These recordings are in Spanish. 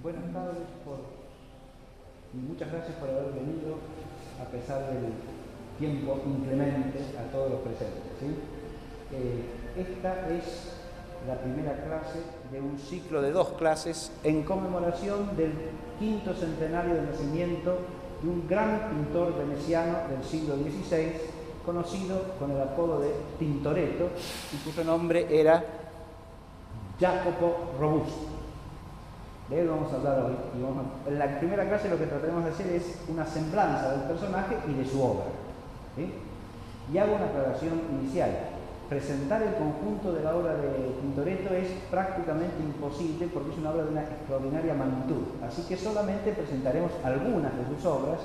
Buenas tardes y muchas gracias por haber venido a pesar del tiempo inclemente a todos los presentes, ¿sí? Esta es la primera clase de un ciclo de 2 clases en conmemoración del 5º centenario de nacimiento de un gran pintor veneciano del siglo XVI, conocido con el apodo de Tintoretto, y cuyo nombre era Jacopo Robusto. De él vamos a hablar hoy. En la primera clase lo que trataremos de hacer es una semblanza del personaje y de su obra, ¿sí? Y hago una aclaración inicial. Presentar el conjunto de la obra de Tintoretto es prácticamente imposible porque es una obra de una extraordinaria magnitud. Así que solamente presentaremos algunas de sus obras,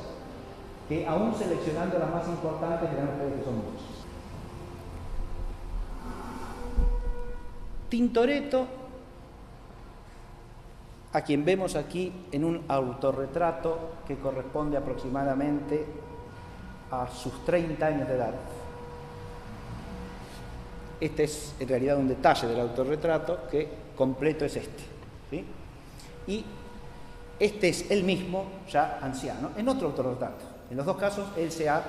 que aún seleccionando las más importantes dirán ustedes que son muchas. Tintoretto, a quien vemos aquí en un autorretrato que corresponde aproximadamente a sus 30 años de edad. Este es en realidad un detalle del autorretrato, que completo es este, ¿sí? Y este es él mismo, ya anciano, en otro autorretrato. En los dos casos él se ha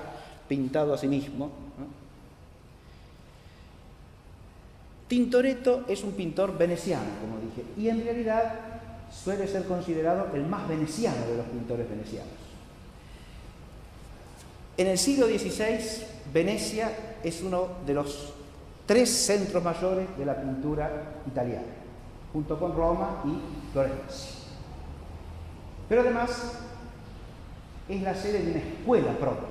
pintado a sí mismo, ¿no? Tintoretto es un pintor veneciano, como dije, y en realidad suele ser considerado el más veneciano de los pintores venecianos. En el siglo XVI, Venecia es uno de los 3 centros mayores de la pintura italiana, junto con Roma y Florencia. Pero además es la sede de una escuela propia.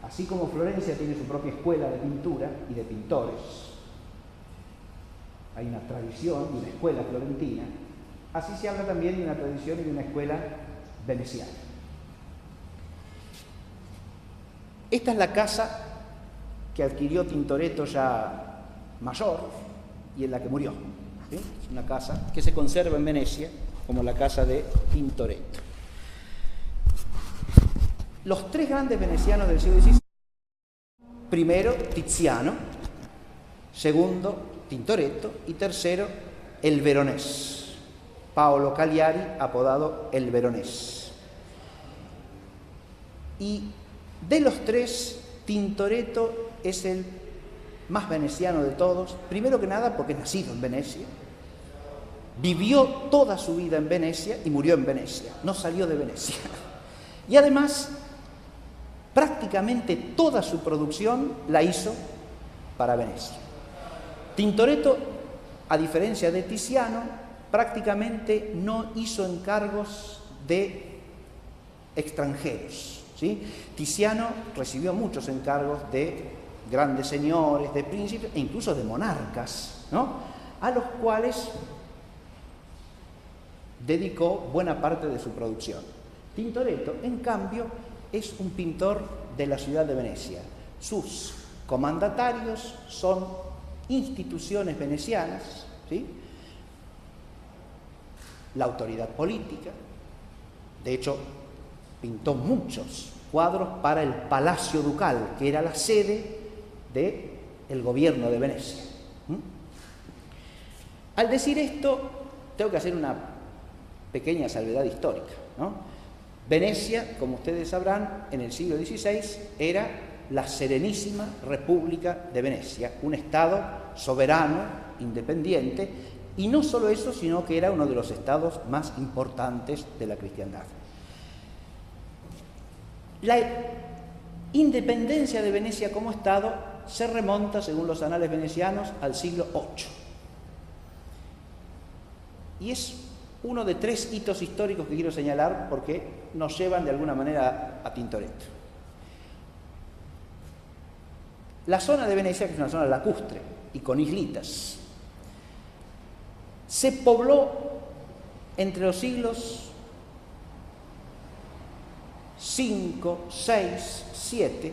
Así como Florencia tiene su propia escuela de pintura y de pintores, hay una tradición de una escuela florentina, así se habla también de una tradición y de una escuela veneciana. Esta es la casa que adquirió Tintoretto ya mayor y en la que murió, ¿sí? Es una casa que se conserva en Venecia como la casa de Tintoretto. Los 3 grandes venecianos del siglo XVI, primero Tiziano, segundo Tintoretto y tercero el Veronés, Paolo Cagliari, apodado el Veronés. Y de los 3, Tintoretto es el más veneciano de todos, primero que nada porque es nacido en Venecia, vivió toda su vida en Venecia y murió en Venecia, no salió de Venecia. Y además, prácticamente toda su producción la hizo para Venecia. Tintoretto, a diferencia de Tiziano, prácticamente no hizo encargos de extranjeros, ¿sí? Tiziano recibió muchos encargos de grandes señores, de príncipes e incluso de monarcas, ¿no?, a los cuales dedicó buena parte de su producción. Tintoretto, en cambio, es un pintor de la ciudad de Venecia. Sus comandatarios son instituciones venecianas, ¿sí?, la autoridad política. De hecho, pintó muchos cuadros para el Palacio Ducal, que era la sede del gobierno de Venecia. Al decir esto, tengo que hacer una pequeña salvedad histórica, ¿no? Venecia, como ustedes sabrán, en el siglo XVI era la Serenísima República de Venecia, un estado soberano, independiente, y no solo eso, sino que era uno de los estados más importantes de la cristiandad. La independencia de Venecia como estado se remonta, según los anales venecianos, al siglo VIII. Y es uno de 3 hitos históricos que quiero señalar porque nos llevan de alguna manera a Tintoretto. La zona de Venecia, que es una zona lacustre y con islitas, se pobló entre los siglos V, VI, VII,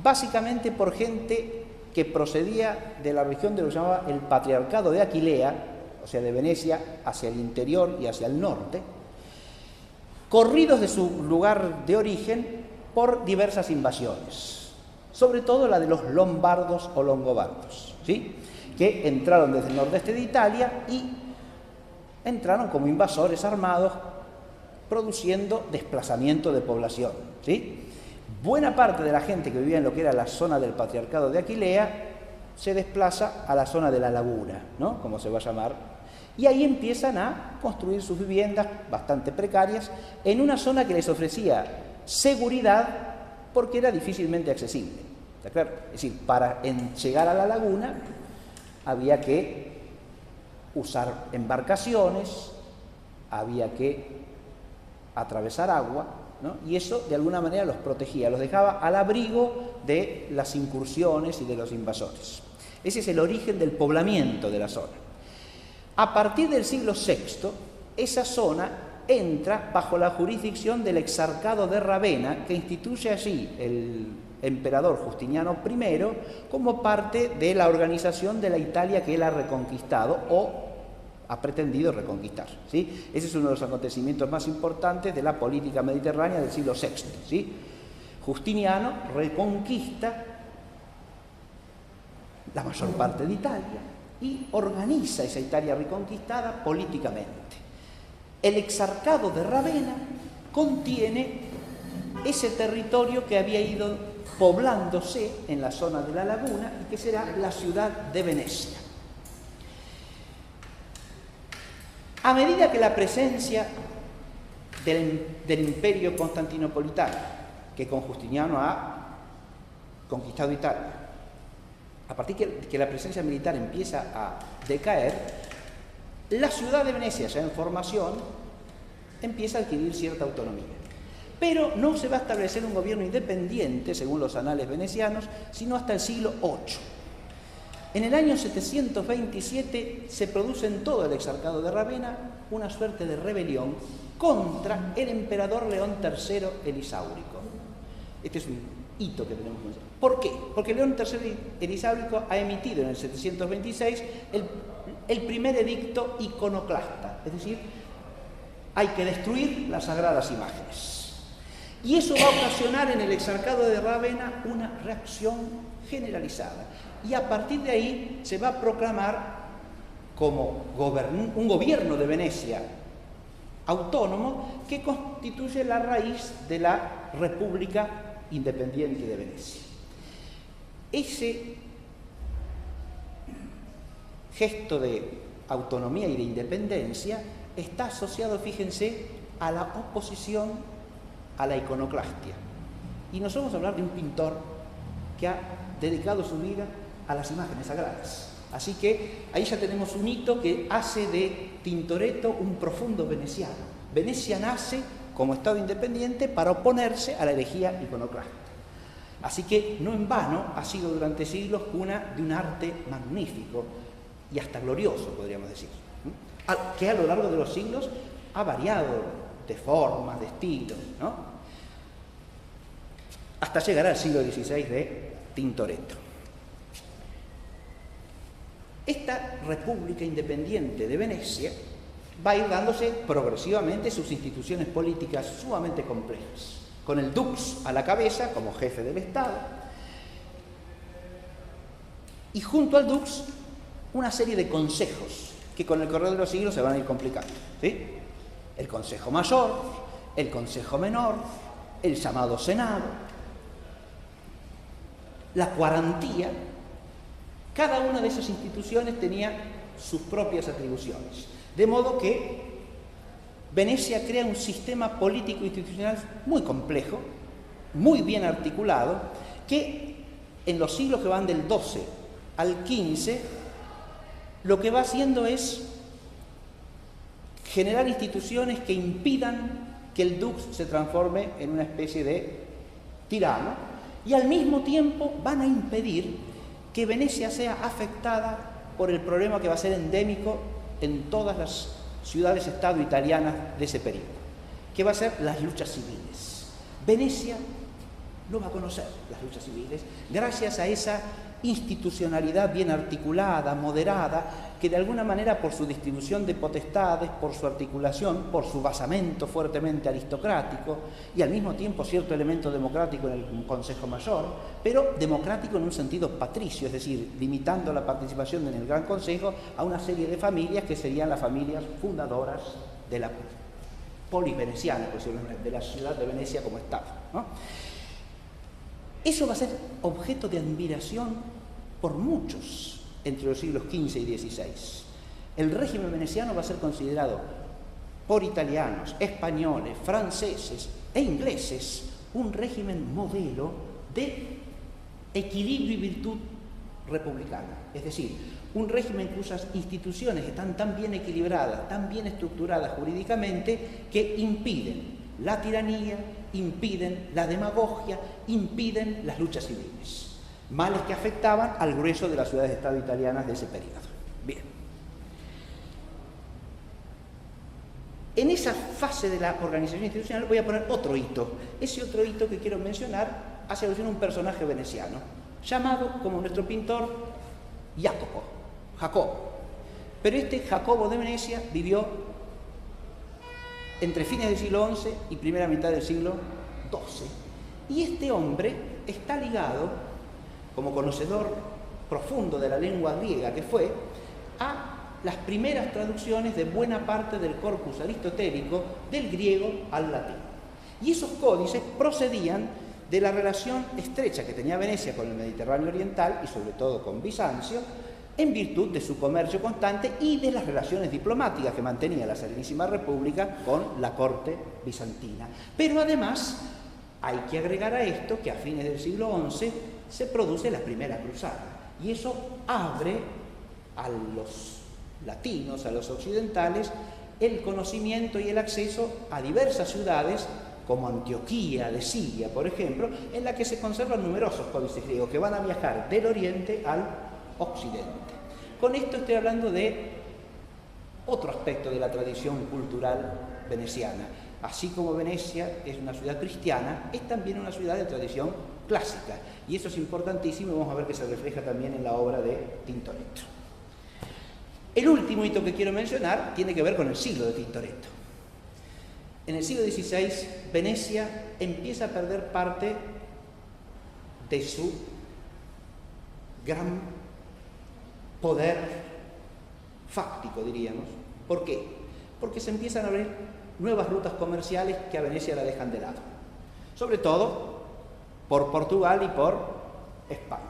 básicamente por gente que procedía de la región de lo que se llamaba el Patriarcado de Aquilea, o sea, de Venecia hacia el interior y hacia el norte, corridos de su lugar de origen por diversas invasiones, sobre todo la de los lombardos o longobardos, ¿sí?, que entraron desde el nordeste de Italia y entraron como invasores armados, produciendo desplazamiento de población, ¿sí? Buena parte de la gente que vivía en lo que era la zona del Patriarcado de Aquilea se desplaza a la zona de la Laguna, ¿no? Como se va a llamar, y ahí empiezan a construir sus viviendas bastante precarias en una zona que les ofrecía seguridad porque era difícilmente accesible, ¿está claro? Es decir, para llegar a la Laguna había que usar embarcaciones, había que atravesar agua, ¿no? Y eso de alguna manera los protegía, los dejaba al abrigo de las incursiones y de los invasores. Ese es el origen del poblamiento de la zona. A partir del siglo VI, esa zona entra bajo la jurisdicción del exarcado de Ravenna, que instituye allí el emperador Justiniano I como parte de la organización de la Italia que él ha reconquistado o ha pretendido reconquistar, ¿sí? Ese es uno de los acontecimientos más importantes de la política mediterránea del siglo VI, ¿sí? Justiniano reconquista la mayor parte de Italia y organiza esa Italia reconquistada políticamente. El exarcado de Ravenna contiene ese territorio que había ido poblándose en la zona de la Laguna y que será la ciudad de Venecia. A medida que la presencia del imperio constantinopolitano, que con Justiniano ha conquistado Italia, a partir que la presencia militar empieza a decaer, la ciudad de Venecia, ya en formación, empieza a adquirir cierta autonomía. Pero no se va a establecer un gobierno independiente, según los anales venecianos, sino hasta el siglo VIII. En el año 727 se produce en todo el exarcado de Ravenna una suerte de rebelión contra el emperador León III el Isáurico. Este es un hito que tenemos que mencionar. ¿Por qué? Porque León III el Isáurico ha emitido en el 726 el primer edicto iconoclasta, es decir, hay que destruir las sagradas imágenes. Y eso va a ocasionar en el exarcado de Ravenna una reacción generalizada. Y a partir de ahí se va a proclamar como un gobierno de Venecia autónomo que constituye la raíz de la República Independiente de Venecia. Ese gesto de autonomía y de independencia está asociado, fíjense, a la oposición a la iconoclastia. Y nos vamos a hablar de un pintor que ha dedicado su vida a las imágenes sagradas. Así que ahí ya tenemos un hito que hace de Tintoretto un profundo veneciano. Venecia nace como Estado independiente para oponerse a la herejía iconoclasta. Así que no en vano ha sido durante siglos cuna de un arte magnífico y hasta glorioso, podríamos decir, que a lo largo de los siglos ha variado de formas, de estilos, ¿no? Hasta llegar al siglo XVI de Tintoretto. Esta República Independiente de Venecia va a ir dándose progresivamente sus instituciones políticas sumamente complejas, con el dux a la cabeza como jefe del Estado, y junto al dux una serie de consejos que con el correr de los siglos se van a ir complicando, ¿sí? El Consejo Mayor, el Consejo Menor, el llamado Senado, la cuarantía. Cada una de esas instituciones tenía sus propias atribuciones. De modo que Venecia crea un sistema político-institucional muy complejo, muy bien articulado, que en los siglos que van del XII al XV, lo que va haciendo es generar instituciones que impidan que el dux se transforme en una especie de tirano, y al mismo tiempo van a impedir que Venecia sea afectada por el problema que va a ser endémico en todas las ciudades-estado italianas de ese periodo, que va a ser las luchas civiles. Venecia no va a conocer las luchas civiles gracias a esa institucionalidad bien articulada, moderada, que de alguna manera por su distribución de potestades, por su articulación, por su basamento fuertemente aristocrático y al mismo tiempo cierto elemento democrático en el Consejo Mayor, pero democrático en un sentido patricio, es decir, limitando la participación en el Gran Consejo a una serie de familias que serían las familias fundadoras de la polis veneciana, de la ciudad de Venecia como Estado, ¿no? Eso va a ser objeto de admiración por muchos entre los siglos XV y XVI. El régimen veneciano va a ser considerado por italianos, españoles, franceses e ingleses un régimen modelo de equilibrio y virtud republicana. Es decir, un régimen cuyas instituciones están tan bien equilibradas, tan bien estructuradas jurídicamente, que impiden la tiranía, impiden la demagogia, impiden las luchas civiles. Males que afectaban al grueso de las ciudades-estado italianas de ese periodo. Bien. En esa fase de la organización institucional voy a poner otro hito. Ese otro hito que quiero mencionar hace alusión a un personaje veneciano, llamado, como nuestro pintor, Jacobo. Pero este Jacobo de Venecia vivió entre fines del siglo XI y primera mitad del siglo XII. Y este hombre está ligado, como conocedor profundo de la lengua griega que fue, a las primeras traducciones de buena parte del corpus aristotélico del griego al latín. Y esos códices procedían de la relación estrecha que tenía Venecia con el Mediterráneo oriental y sobre todo con Bizancio, en virtud de su comercio constante y de las relaciones diplomáticas que mantenía la Serenísima República con la corte bizantina. Pero además hay que agregar a esto que a fines del siglo XI se produce la Primera Cruzada, y eso abre a los latinos, a los occidentales, el conocimiento y el acceso a diversas ciudades como Antioquía de Siria, por ejemplo, en la que se conservan numerosos códices griegos que van a viajar del oriente al occidente. Con esto estoy hablando de otro aspecto de la tradición cultural veneciana. Así como Venecia es una ciudad cristiana, es también una ciudad de tradición clásica, y eso es importantísimo y vamos a ver que se refleja también en la obra de Tintoretto. El último hito que quiero mencionar tiene que ver con el siglo de Tintoretto. En el siglo XVI, Venecia empieza a perder parte de su gran poder fáctico, diríamos. ¿Por qué? Porque se empiezan a abrir nuevas rutas comerciales que a Venecia la dejan de lado, sobre todo por Portugal y por España.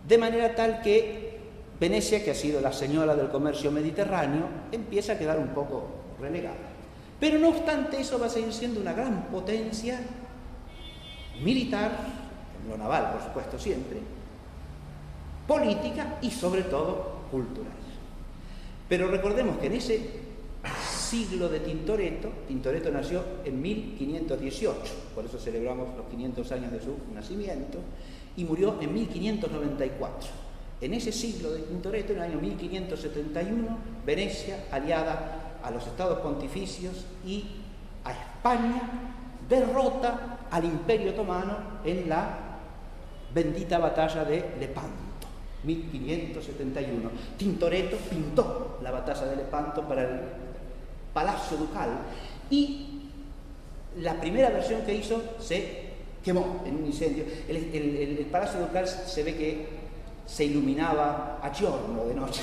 De manera tal que Venecia, que ha sido la señora del comercio mediterráneo, empieza a quedar un poco relegada. Pero no obstante eso va a seguir siendo una gran potencia militar, en lo naval por supuesto siempre, política y sobre todo cultural. Pero recordemos que en ese siglo de Tintoretto nació en 1518, por eso celebramos los 500 años de su nacimiento, y murió en 1594. En ese siglo de Tintoretto, en el año 1571, Venecia, aliada a los estados pontificios y a España, derrota al Imperio Otomano en la bendita batalla de Lepanto, 1571. Tintoretto pintó la batalla de Lepanto para el Palacio Ducal y la primera versión que hizo se quemó en un incendio. El Palacio Ducal se ve que se iluminaba a giorno de noche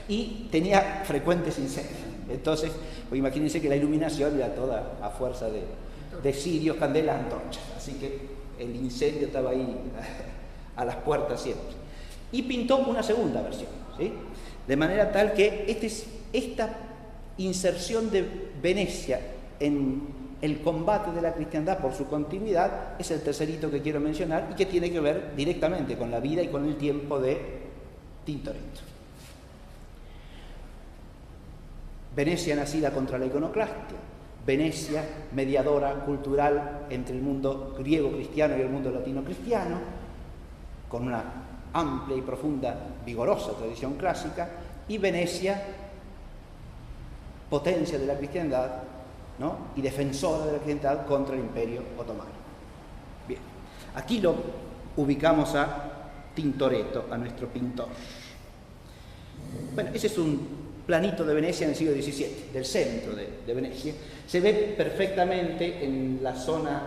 y tenía frecuentes incendios. Entonces, pues imagínense que la iluminación era toda a fuerza de cirios, candelas, antorchas. Así que el incendio estaba ahí a las puertas siempre. Y pintó una segunda versión, ¿sí? De manera tal que esta inserción de Venecia en el combate de la cristiandad por su continuidad es el tercer hito que quiero mencionar y que tiene que ver directamente con la vida y con el tiempo de Tintoretto. Venecia nacida contra la iconoclastia, Venecia mediadora cultural entre el mundo griego cristiano y el mundo latino cristiano, con una amplia y profunda, vigorosa tradición clásica, y Venecia potencia de la cristiandad, ¿no? Y defensora de la cristiandad contra el Imperio Otomano. Bien, aquí lo ubicamos a Tintoretto, a nuestro pintor. Bueno, ese es un planito de Venecia en el siglo XVII, del centro de Venecia. Se ve perfectamente en la zona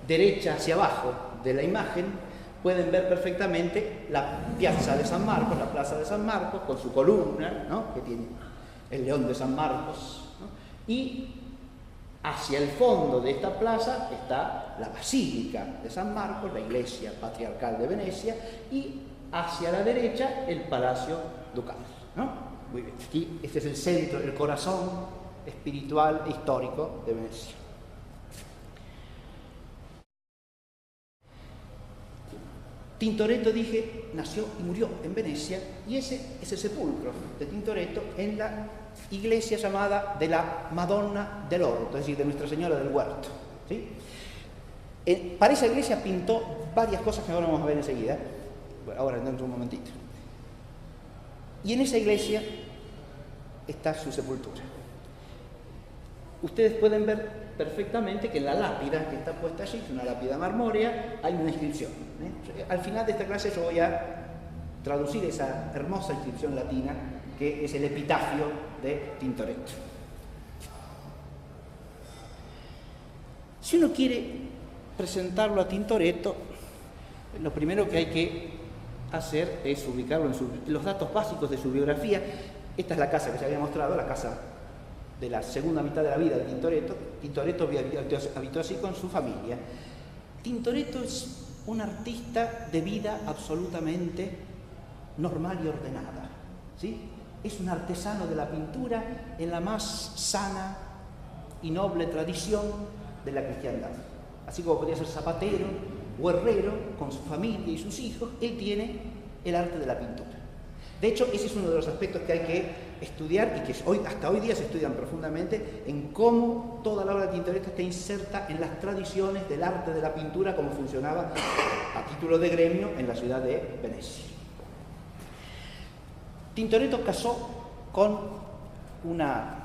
derecha hacia abajo de la imagen, pueden ver perfectamente la piazza de San Marcos, la plaza de San Marcos, con su columna, ¿no?, que tiene el león de San Marcos, ¿no? Y hacia el fondo de esta plaza está la Basílica de San Marcos, la iglesia patriarcal de Venecia, y hacia la derecha el Palacio Ducal, ¿no? Muy bien, aquí este es el centro, el corazón espiritual e histórico de Venecia. Tintoretto, dije, nació y murió en Venecia, y ese es el sepulcro de Tintoretto en la iglesia llamada de la Madonna dell'Orto, es decir, de Nuestra Señora del Huerto, ¿sí? Para esa iglesia pintó varias cosas que ahora vamos a ver enseguida, bueno, ahora dentro de un momentito. Y en esa iglesia está su sepultura. Ustedes pueden ver perfectamente que en la lápida que está puesta allí, es una lápida marmórea, hay una inscripción, ¿eh? Al final de esta clase yo voy a traducir esa hermosa inscripción latina que es el epitafio de Tintoretto. Si uno quiere presentarlo a Tintoretto, lo primero que hay que hacer es ubicarlo en los datos básicos de su biografía. Esta es la casa que se había mostrado, la casa de la segunda mitad de la vida de Tintoretto. Tintoretto habitó así con su familia. Tintoretto es un artista de vida absolutamente normal y ordenada, ¿sí? Es un artesano de la pintura en la más sana y noble tradición de la cristiandad. Así como podría ser zapatero o herrero con su familia y sus hijos, él tiene el arte de la pintura. De hecho, ese es uno de los aspectos que hay que estudiar y que hasta hoy día se estudian profundamente, en cómo toda la obra de Tintoretto está inserta en las tradiciones del arte de la pintura, como funcionaba a título de gremio en la ciudad de Venecia. Tintoretto casó con una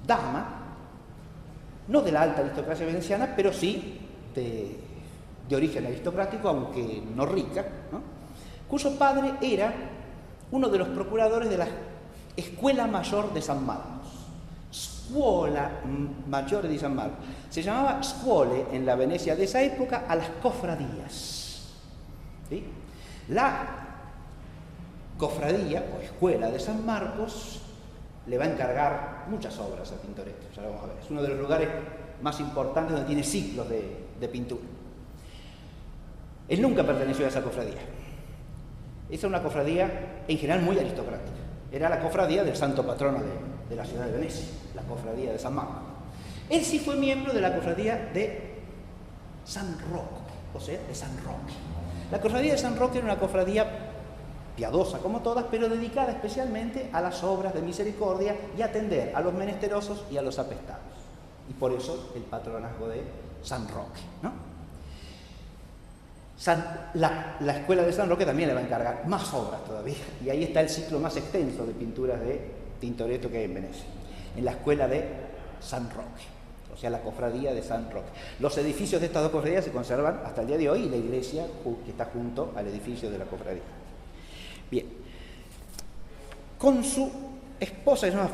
dama, no de la alta aristocracia veneciana, pero sí de origen aristocrático, aunque no rica, ¿no?, cuyo padre era uno de los procuradores de la Escuela Mayor de San Marcos. Scuola Maggiore di San Marcos. Se llamaba scuole en la Venecia de esa época a las cofradías, ¿sí? La cofradía o escuela de San Marcos le va a encargar muchas obras a Tintoretto, ya lo vamos a ver. Es uno de los lugares más importantes donde tiene ciclos de pintura. Él nunca perteneció a esa cofradía. Esa es una cofradía en general muy aristocrática. Era la cofradía del santo patrono de la ciudad de Venecia, la cofradía de San Marco. Él sí fue miembro de la cofradía de San Rocco, o sea, de San Roque. La cofradía de San Roque era una cofradía piadosa como todas, pero dedicada especialmente a las obras de misericordia y a atender a los menesterosos y a los apestados. Y por eso el patronazgo de San Roque, ¿no? La escuela de San Roque también le va a encargar más obras todavía, y ahí está el ciclo más extenso de pinturas de Tintoretto que hay en Venecia, en la escuela de San Roque, o sea, la cofradía de San Roque. Los edificios de estas dos cofradías se conservan hasta el día de hoy, y la iglesia que está junto al edificio de la cofradía. Bien, con su esposa, que se llama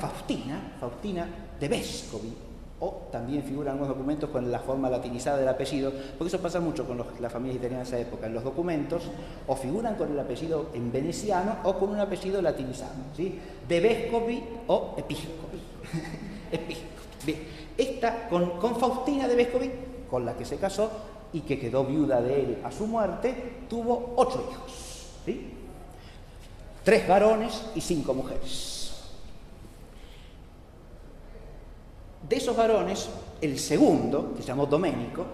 Faustina de Vescovi, o también figuran algunos documentos con la forma latinizada del apellido, porque eso pasa mucho con las familias italianas de esa época. En los documentos o figuran con el apellido en veneciano o con un apellido latinizado, ¿sí? De Vescovi o Episcopi. Bien, esta con Faustina de Vescovi, con la que se casó y que quedó viuda de él a su muerte, tuvo 8 hijos, ¿sí? 3 varones y 5 mujeres. De esos varones, el segundo, que se llamó Domenico,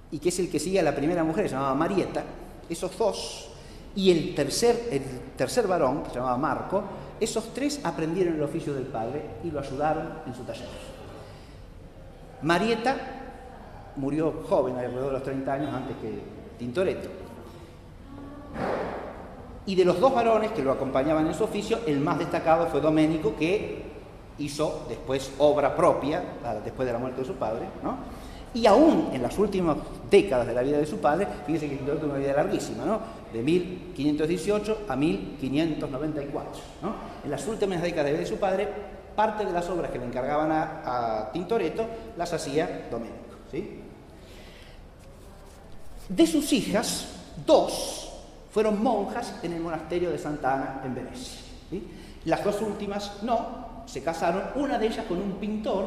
y que es el que sigue a la primera mujer, que se llamaba Marietta, esos 2, y el tercer varón, que se llamaba Marco, esos 3 aprendieron el oficio del padre y lo ayudaron en su taller. Marietta murió joven, alrededor de los 30 años, antes que Tintoretto. Y de los 2 varones que lo acompañaban en su oficio, el más destacado fue Domenico, que hizo después obra propia, después de la muerte de su padre, ¿no? Y aún en las últimas décadas de la vida de su padre, fíjense que Tintoretto tuvo una vida larguísima, ¿no? De 1518 a 1594, ¿no? En las últimas décadas de la vida de su padre, parte de las obras que le encargaban a Tintoretto las hacía Domenico, ¿sí? De sus hijas, 2 fueron monjas en el monasterio de Santa Ana en Venecia, ¿sí? Las 2 últimas no, se casaron, una de ellas con un pintor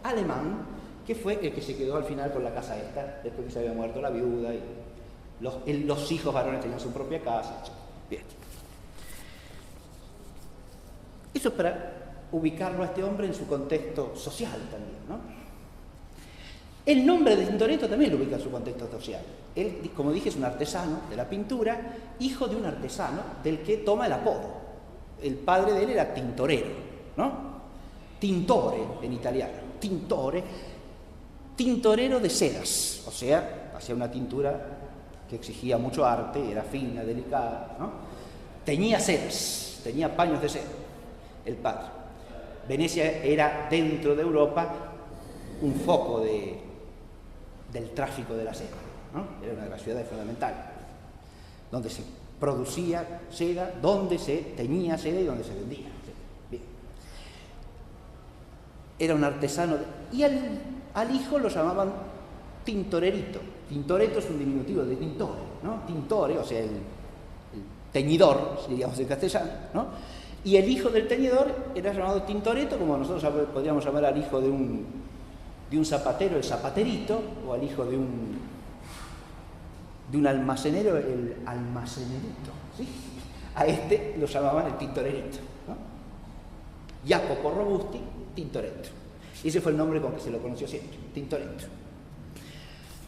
alemán, que fue el que se quedó al final con la casa esta, después que se había muerto la viuda, y los hijos varones tenían su propia casa, etc. Bien. Eso es para ubicarlo a este hombre en su contexto social también, ¿no? El nombre de Tintoretto también lo ubica en su contexto social. Él, como dije, es un artesano de la pintura, hijo de un artesano del que toma el apodo. El padre de él era tintorero, ¿no? Tintore en italiano, tintore, tintorero de sedas, o sea, hacía una tintura que exigía mucho arte, era fina, delicada, ¿no? Teñía sedas, tenía paños de seda, el padre. Venecia era, dentro de Europa, un foco del tráfico de la seda, ¿no? Era una de las ciudades fundamentales, donde se producía seda, donde se teñía seda y donde se vendía. Bien. Era un artesano, y al hijo lo llamaban tintorerito. Tintoretto es un diminutivo de tintore, ¿no? Tintore, o sea, el teñidor, diríamos en castellano, ¿no? Y el hijo del teñidor era llamado Tintoretto, como nosotros podríamos llamar al hijo de un zapatero el zapaterito, o al hijo de un almacenero el almacenerito, ¿sí? A este lo llamaban el tintorerito, ¿no? Jacopo Robusti, Tintoretto. Y ese fue el nombre con que se lo conoció siempre, Tintoretto.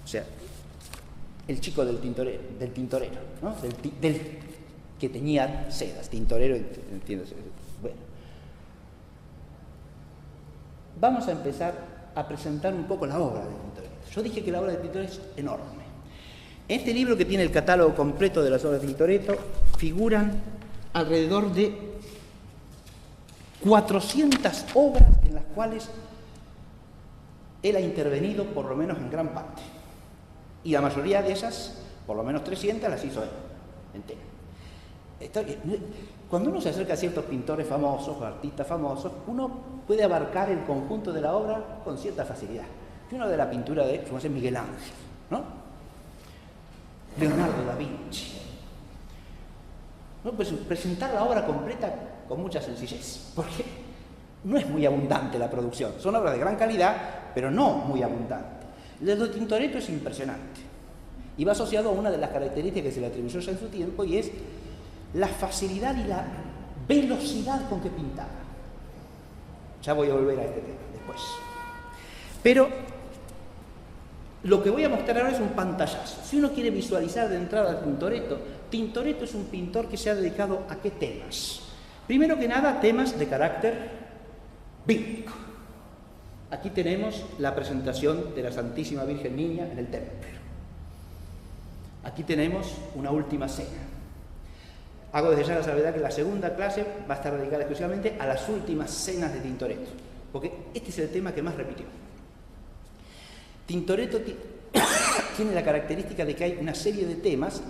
O sea, el chico del tintorero, ¿no? Del que teñía sedas, tintorero, entiendes. Bueno, vamos a empezar a presentar un poco la obra de Tintoretto. Yo dije que la obra de Tintoretto es enorme. En este libro, que tiene el catálogo completo de las obras de Tintoretto, figuran alrededor de 400 obras en las cuales él ha intervenido, por lo menos en gran parte. Y la mayoría de esas, por lo menos 300, las hizo él, entera. Cuando uno se acerca a ciertos pintores famosos o artistas famosos, uno puede abarcar el conjunto de la obra con cierta facilidad. Y uno de la pintura de, como es Miguel Ángel, ¿no? Leonardo da Vinci. ¿No? Pues presentar la obra completa con mucha sencillez, porque no es muy abundante la producción. Son obras de gran calidad, pero no muy abundante. El de Tintoretto es impresionante y va asociado a una de las características que se le atribuyó ya en su tiempo, y es la facilidad y la velocidad con que pintaba. Ya voy a volver a este tema después. Pero lo que voy a mostrar ahora es un pantallazo. Si uno quiere visualizar de entrada a Tintoretto, Tintoretto es un pintor que se ha dedicado a ¿qué temas? Primero que nada, temas de carácter bíblico. Aquí tenemos la presentación de la Santísima Virgen Niña en el templo. Aquí tenemos una última cena. Hago desde ya la salvedad que la segunda clase va a estar dedicada exclusivamente a las últimas cenas de Tintoretto, porque este es el tema que más repitió. Tintoretto tiene la característica de que hay una serie de temas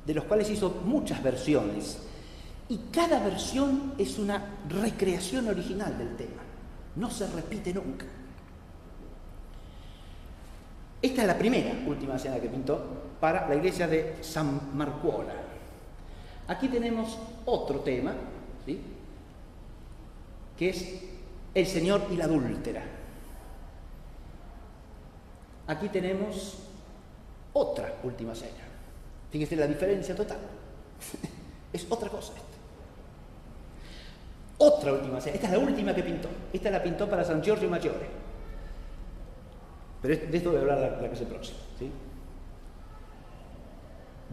de los cuales hizo muchas versiones, y cada versión es una recreación original del tema, no se repite nunca. Esta es la primera última cena que pintó para la iglesia de San Marcuola. Aquí tenemos otro tema, ¿sí?, que es el Señor y la adúltera. Aquí tenemos otra última cena. Fíjense la diferencia total. Es otra cosa esta. Otra última cena. Esta es la última que pintó. Esta la pintó para San Giorgio Maggiore. Pero de esto voy a hablar la clase próxima, ¿sí?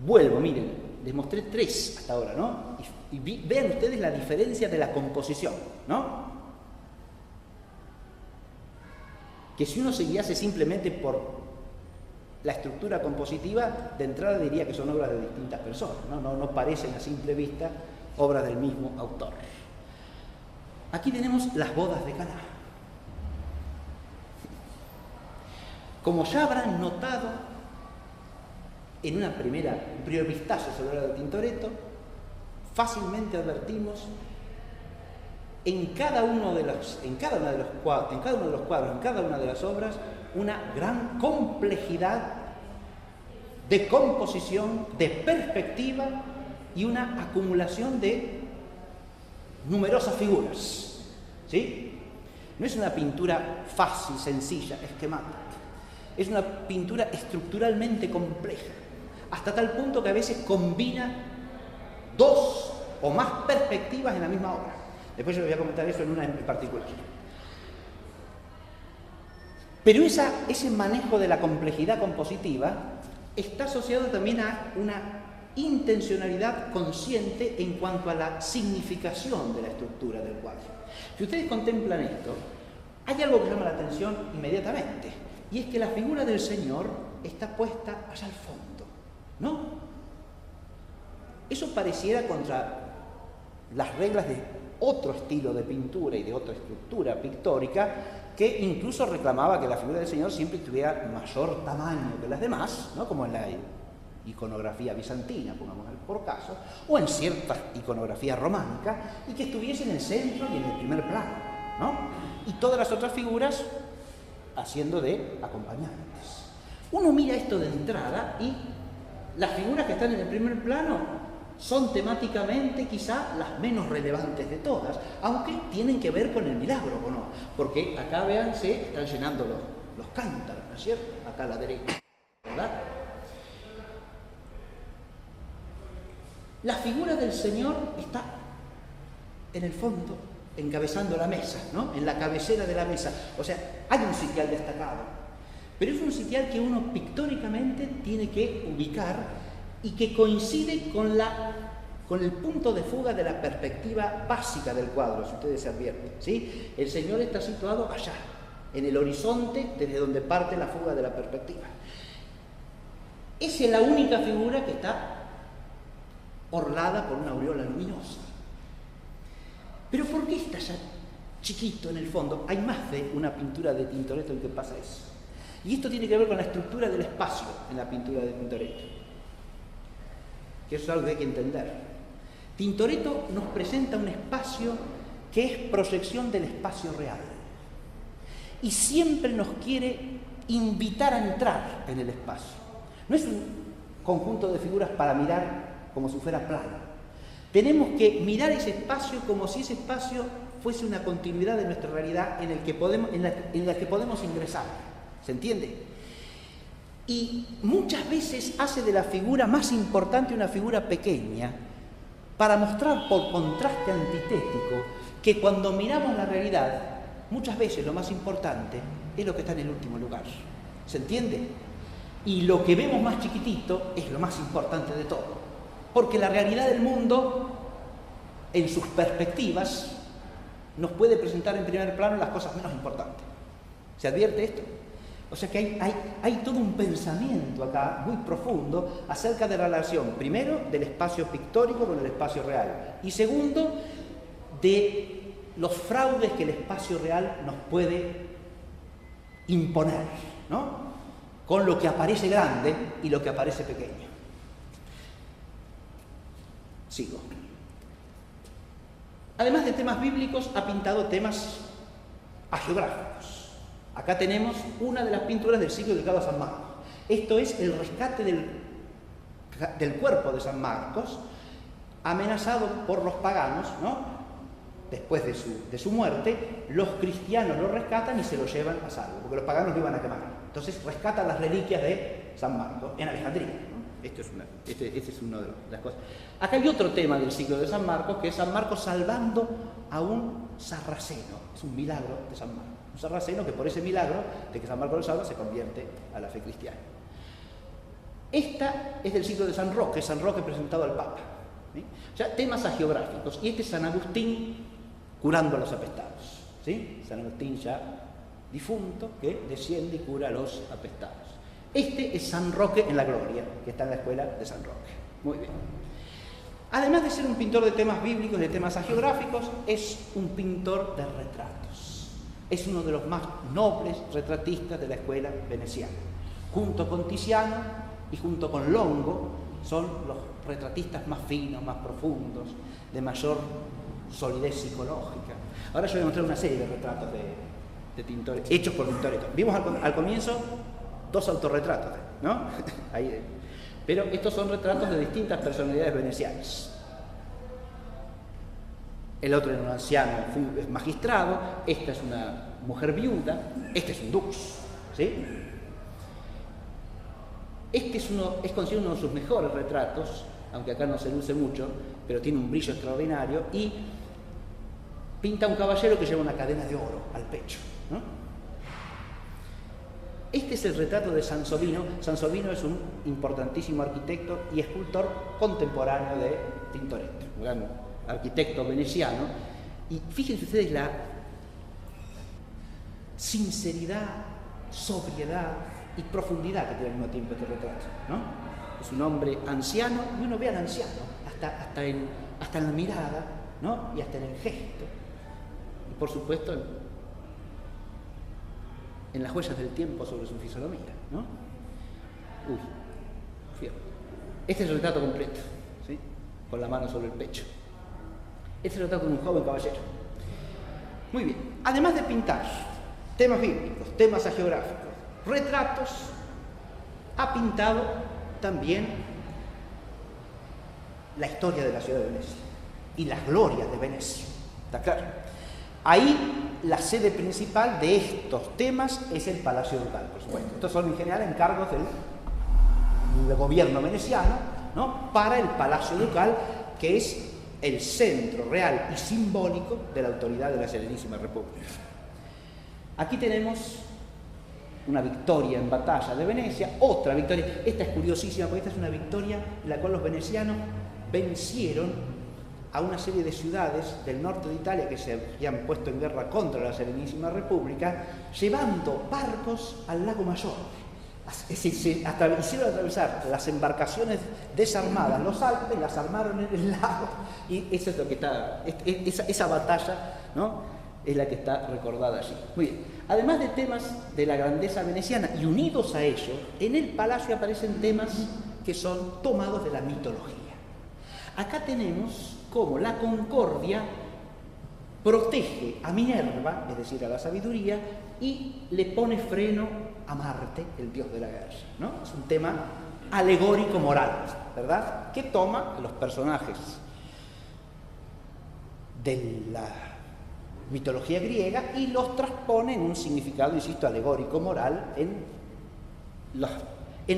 Vuelvo, miren, les mostré 3 hasta ahora, ¿no? Y vean ustedes la diferencia de la composición, ¿no? Que si uno se guiase simplemente por la estructura compositiva, de entrada diría que son obras de distintas personas, ¿no? No parecen a simple vista obras del mismo autor. Aquí tenemos las bodas de Caná. Como ya habrán notado en un primer vistazo sobre la obra de Tintoretto, fácilmente advertimos en cada uno de los cuadros, en cada una de las obras, una gran complejidad de composición, de perspectiva y una acumulación de numerosas figuras, ¿sí? No es una pintura fácil, sencilla, esquemática. Es una pintura estructuralmente compleja, hasta tal punto que a veces combina dos o más perspectivas en la misma obra. Después yo les voy a comentar eso en una en particular. Pero ese manejo de la complejidad compositiva está asociado también a una intencionalidad consciente en cuanto a la significación de la estructura del cuadro. Si ustedes contemplan esto, hay algo que llama la atención inmediatamente, y es que la figura del Señor está puesta allá al fondo, ¿no? Eso pareciera contra las reglas de otro estilo de pintura y de otra estructura pictórica que incluso reclamaba que la figura del Señor siempre tuviera mayor tamaño que las demás, ¿no? Como en la iconografía bizantina, pongamos por caso, o en cierta iconografía románica, y que estuviese en el centro y en el primer plano, ¿no? Y todas las otras figuras haciendo de acompañantes. Uno mira esto de entrada y las figuras que están en el primer plano son temáticamente quizá las menos relevantes de todas, aunque tienen que ver con el milagro, ¿o no? Porque acá, vean, se están llenando los cántaros, ¿no es cierto? Acá a la derecha, ¿verdad? La figura del Señor está en el fondo, encabezando la mesa, ¿no? En la cabecera de la mesa. O sea, hay un sitial destacado, pero es un sitial que uno pictóricamente tiene que ubicar y que coincide con el punto de fuga de la perspectiva básica del cuadro, si ustedes se advierten, ¿sí? El Señor está situado allá, en el horizonte desde donde parte la fuga de la perspectiva. Esa es la única figura que está orlada por una aureola luminosa. Pero ¿por qué está ya chiquito en el fondo? Hay más de una pintura de Tintoretto en que pasa eso. Y esto tiene que ver con la estructura del espacio en la pintura de Tintoretto, que eso es algo que hay que entender. Tintoretto nos presenta un espacio que es proyección del espacio real. Y siempre nos quiere invitar a entrar en el espacio. No es un conjunto de figuras para mirar como si fuera plano. Tenemos que mirar ese espacio como si ese espacio fuese una continuidad de nuestra realidad en la que podemos ingresar. ¿Se entiende? Y muchas veces hace de la figura más importante una figura pequeña para mostrar por contraste antitético que cuando miramos la realidad, muchas veces lo más importante es lo que está en el último lugar. ¿Se entiende? Y lo que vemos más chiquitito es lo más importante de todo. Porque la realidad del mundo, en sus perspectivas, nos puede presentar en primer plano las cosas menos importantes. ¿Se advierte esto? O sea que hay todo un pensamiento acá muy profundo acerca de la relación, primero, del espacio pictórico con el espacio real, y segundo, de los fraudes que el espacio real nos puede imponer, ¿no? Con lo que aparece grande y lo que aparece pequeño. Sigo. Además de temas bíblicos, ha pintado temas hagiográficos. Acá tenemos una de las pinturas del ciclo dedicado a San Marcos. Esto es el rescate del cuerpo de San Marcos, amenazado por los paganos, ¿no? Después de su muerte, los cristianos lo rescatan y se lo llevan a salvo, porque los paganos lo iban a quemar. Entonces rescatan las reliquias de San Marcos en Alejandría, ¿no? Este es una de las cosas. Acá hay otro tema del ciclo de San Marcos, que es San Marcos salvando a un sarraceno. Es un milagro de San Marcos. Un sarraceno que por ese milagro de que San Marcos lo salva se convierte a la fe cristiana. Esta es del ciclo de San Roque presentado al Papa, ¿sí? O sea, temas hagiográficos. Y este es San Agustín curando a los apestados, ¿sí? San Agustín ya difunto que desciende y cura a los apestados. Este es San Roque en la Gloria, que está en la escuela de San Roque. Muy bien. Además de ser un pintor de temas bíblicos, de temas hagiográficos, es un pintor de retratos. Es uno de los más nobles retratistas de la escuela veneciana. Junto con Tiziano y junto con Longo son los retratistas más finos, más profundos, de mayor solidez psicológica. Ahora yo voy a mostrar una serie de retratos de pintores, hechos por Tintoretto. Vimos al comienzo 2 autorretratos, ¿no? Ahí, pero estos son retratos de distintas personalidades venecianas. El otro era un anciano magistrado, esta es una mujer viuda, este es un dux, ¿sí? Este es considerado uno de sus mejores retratos, aunque acá no se luce mucho, pero tiene un brillo extraordinario, y pinta a un caballero que lleva una cadena de oro al pecho, ¿no? Este es el retrato de Sansovino. Sansovino es un importantísimo arquitecto y escultor contemporáneo de Tintoretto, un gran arquitecto veneciano, y fíjense ustedes la sinceridad, sobriedad y profundidad que tiene al mismo tiempo este retrato, ¿no? Es un hombre anciano, y uno ve al anciano hasta en la mirada, ¿no? Y hasta en el gesto, y por supuesto en las huellas del tiempo sobre su fisonomía, ¿no? Uy, fíjate. Este es el retrato completo, ¿sí? Con la mano sobre el pecho. Este es el retrato de un joven caballero. Muy bien. Además de pintar temas bíblicos, temas hagiográficos, retratos, ha pintado también la historia de la ciudad de Venecia y las glorias de Venecia. ¿Está claro? Ahí la sede principal de estos temas es el Palacio Ducal, por supuesto. Estos son en general encargos del gobierno veneciano, ¿no? Para el Palacio Ducal, que es el centro real y simbólico de la autoridad de la Serenísima República. Aquí tenemos una victoria en batalla de Venecia, otra victoria. Esta es curiosísima porque esta es una victoria en la cual los venecianos vencieron a una serie de ciudades del norte de Italia que se habían puesto en guerra contra la Serenísima República, llevando barcos al lago Mayor. Es decir, hicieron atravesar las embarcaciones desarmadas los Alpes, las armaron en el lago, y eso es lo que está, esa batalla, ¿no? Es la que está recordada allí. Muy bien. Además de temas de la grandeza veneciana, y unidos a ello, en el palacio aparecen temas que son tomados de la mitología. Acá tenemos cómo la concordia protege a Minerva, es decir, a la sabiduría, y le pone freno a Marte, el dios de la guerra, ¿no? Es un tema alegórico moral, ¿verdad? Que toma los personajes de la mitología griega y los transpone en un significado, insisto, alegórico moral en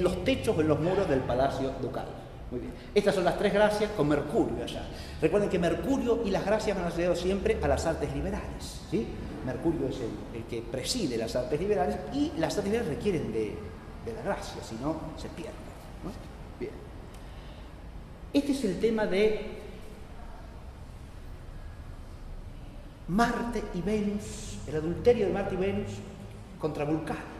los techos o en los muros del Palacio Ducal. Muy bien. Estas son las 3 gracias con Mercurio allá. Recuerden que Mercurio y las gracias van asociados siempre a las artes liberales, ¿sí? Mercurio es el que preside las artes liberales, y las artes liberales requieren de la gracia, si no se pierden, ¿no? Bien. Este es el tema de Marte y Venus, el adulterio de Marte y Venus contra Vulcano.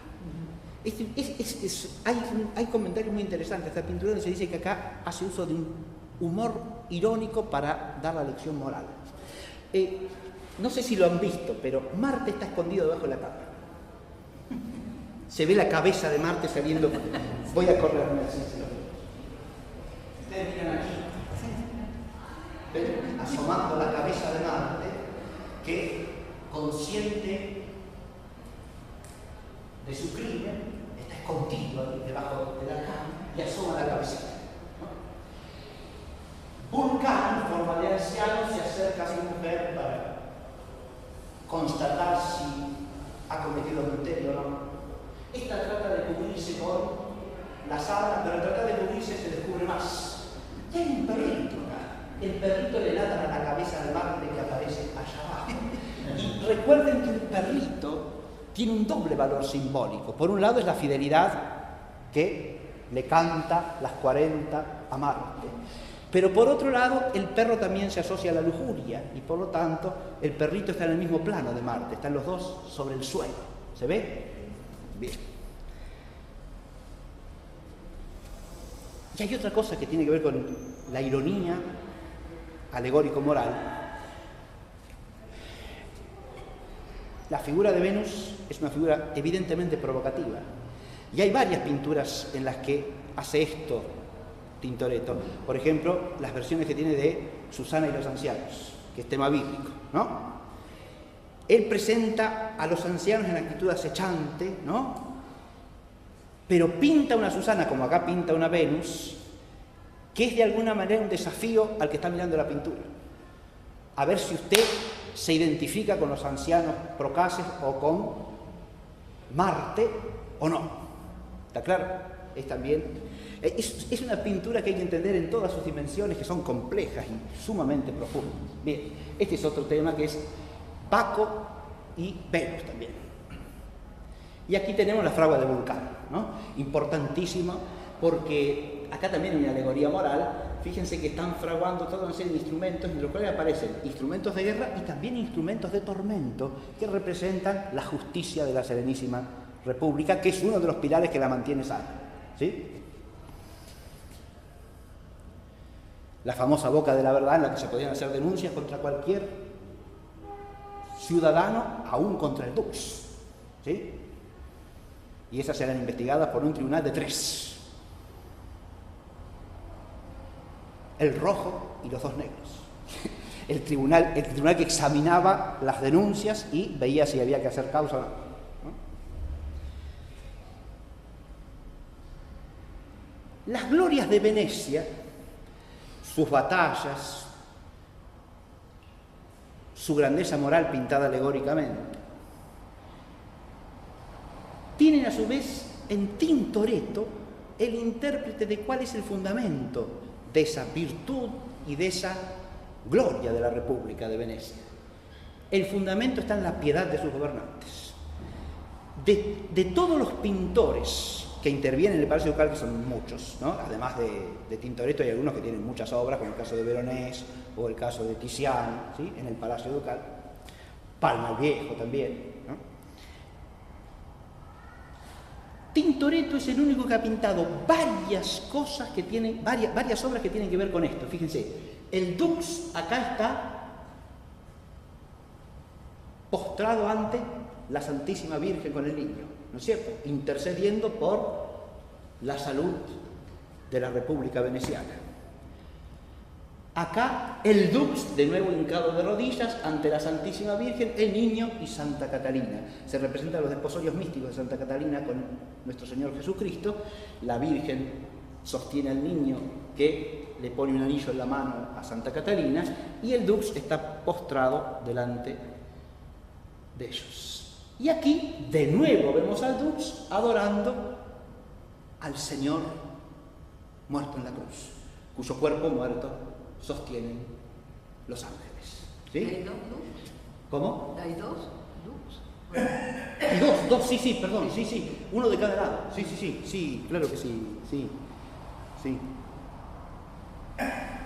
Hay comentarios muy interesantes. Esta pintura donde se dice que acá hace uso de un humor irónico para dar la lección moral. No sé si lo han visto, pero Marte está escondido debajo de la cama. Se ve la cabeza de Marte saliendo. Voy a correr así. Ustedes miran aquí, ¿ven? Asomando la cabeza de Marte, que consciente de su crimen, está escondido ahí debajo de la cama y asoma la cabecita, ¿no? Vulcano, en forma de anciano, se acerca a su mujer para constatar si ha cometido adulterio o no. Esta trata de cubrirse con la sábana, pero al tratar de cubrirse se descubre más. Y hay un perrito acá. El perrito le ladra a la cabeza de Marte que aparece allá abajo. Y recuerden que el perrito tiene un doble valor simbólico. Por un lado es la fidelidad que le canta las 40 a Marte. Pero por otro lado, el perro también se asocia a la lujuria y por lo tanto el perrito está en el mismo plano de Marte, están los dos sobre el suelo. ¿Se ve? Bien. Y hay otra cosa que tiene que ver con la ironía alegórico-moral. La figura de Venus es una figura evidentemente provocativa. Y hay varias pinturas en las que hace esto Tintoretto. Por ejemplo, las versiones que tiene de Susana y los ancianos, que es tema bíblico, ¿no? Él presenta a los ancianos en actitud acechante, ¿no? Pero pinta una Susana, como acá pinta una Venus, que es de alguna manera un desafío al que está mirando la pintura. A ver si usted se identifica con los ancianos procaces o con Marte o no. ¿Está claro? Es también... Es una pintura que hay que entender en todas sus dimensiones, que son complejas y sumamente profundas. Bien, este es otro tema que es Baco y Venus también. Y aquí tenemos la fragua de Vulcano, ¿no? Importantísima, porque acá también hay una alegoría moral. Fíjense que están fraguando toda una serie de instrumentos, en los cuales aparecen instrumentos de guerra y también instrumentos de tormento, que representan la justicia de la Serenísima República, que es uno de los pilares que la mantiene sana, ¿sí? La famosa boca de la verdad, en la que se podían hacer denuncias contra cualquier ciudadano, aún contra el dux, ¿sí? Y esas eran investigadas por un tribunal de 3. El rojo y los 2 negros. El tribunal que examinaba las denuncias y veía si había que hacer causa o no. Las glorias de Venecia, sus batallas, su grandeza moral pintada alegóricamente, tienen a su vez en Tintoretto el intérprete de cuál es el fundamento de esa virtud y de esa gloria de la República de Venecia. El fundamento está en la piedad de sus gobernantes. De todos los pintores que intervienen en el Palacio Ducal, que son muchos, ¿no? Además de Tintoretto hay algunos que tienen muchas obras, como el caso de Veronés o el caso de Tiziano, ¿sí? En el Palacio Ducal. Palma el Viejo también, ¿no? Tintoretto es el único que ha pintado varias cosas que tienen, varias obras que tienen que ver con esto. Fíjense, el Dux acá está postrado ante la Santísima Virgen con el niño, ¿no es cierto? Intercediendo por la salud de la República Veneciana. Acá el Dux, de nuevo hincado de rodillas ante la Santísima Virgen, el niño y Santa Catalina. Se representan los desposorios místicos de Santa Catalina con nuestro Señor Jesucristo. La Virgen sostiene al niño que le pone un anillo en la mano a Santa Catalina y el Dux está postrado delante de ellos. Y aquí, de nuevo, vemos al Dux adorando al Señor muerto en la cruz, cuyo cuerpo muerto sostienen los ángeles. ¿Sí? ¿Hay 2 Dux? ¿Cómo? ¿Hay 2 Dux? Dos, sí, perdón, sí, uno de cada lado. Sí, claro que sí.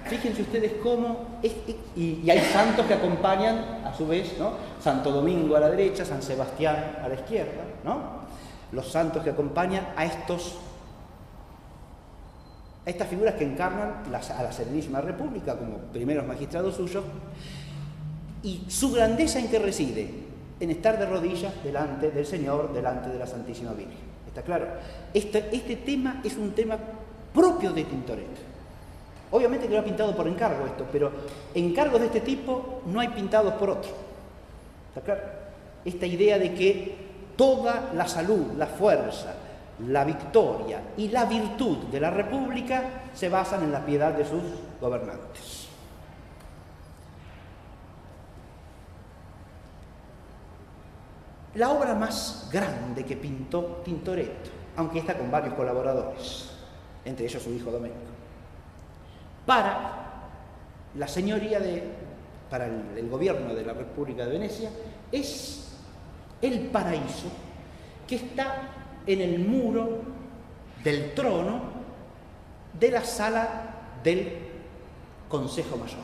Fíjense ustedes cómo, y hay santos que acompañan a su vez, ¿no? Santo Domingo a la derecha, San Sebastián a la izquierda, ¿no? Los santos que acompañan a estas figuras que encarnan a la Serenísima República como primeros magistrados suyos, y su grandeza en que reside, en estar de rodillas delante del Señor, delante de la Santísima Virgen. ¿Está claro? Este tema es un tema propio de Tintoretto. Obviamente que lo ha pintado por encargo esto, pero encargos de este tipo no hay pintados por otro. ¿Está claro? Esta idea de que toda la salud, la fuerza, la victoria y la virtud de la República se basan en la piedad de sus gobernantes. La obra más grande que pintó Tintoretto, aunque está con varios colaboradores, entre ellos su hijo Domenico, para la señoría para el gobierno de la República de Venecia, es el paraíso que está en el muro del trono de la sala del Consejo Mayor.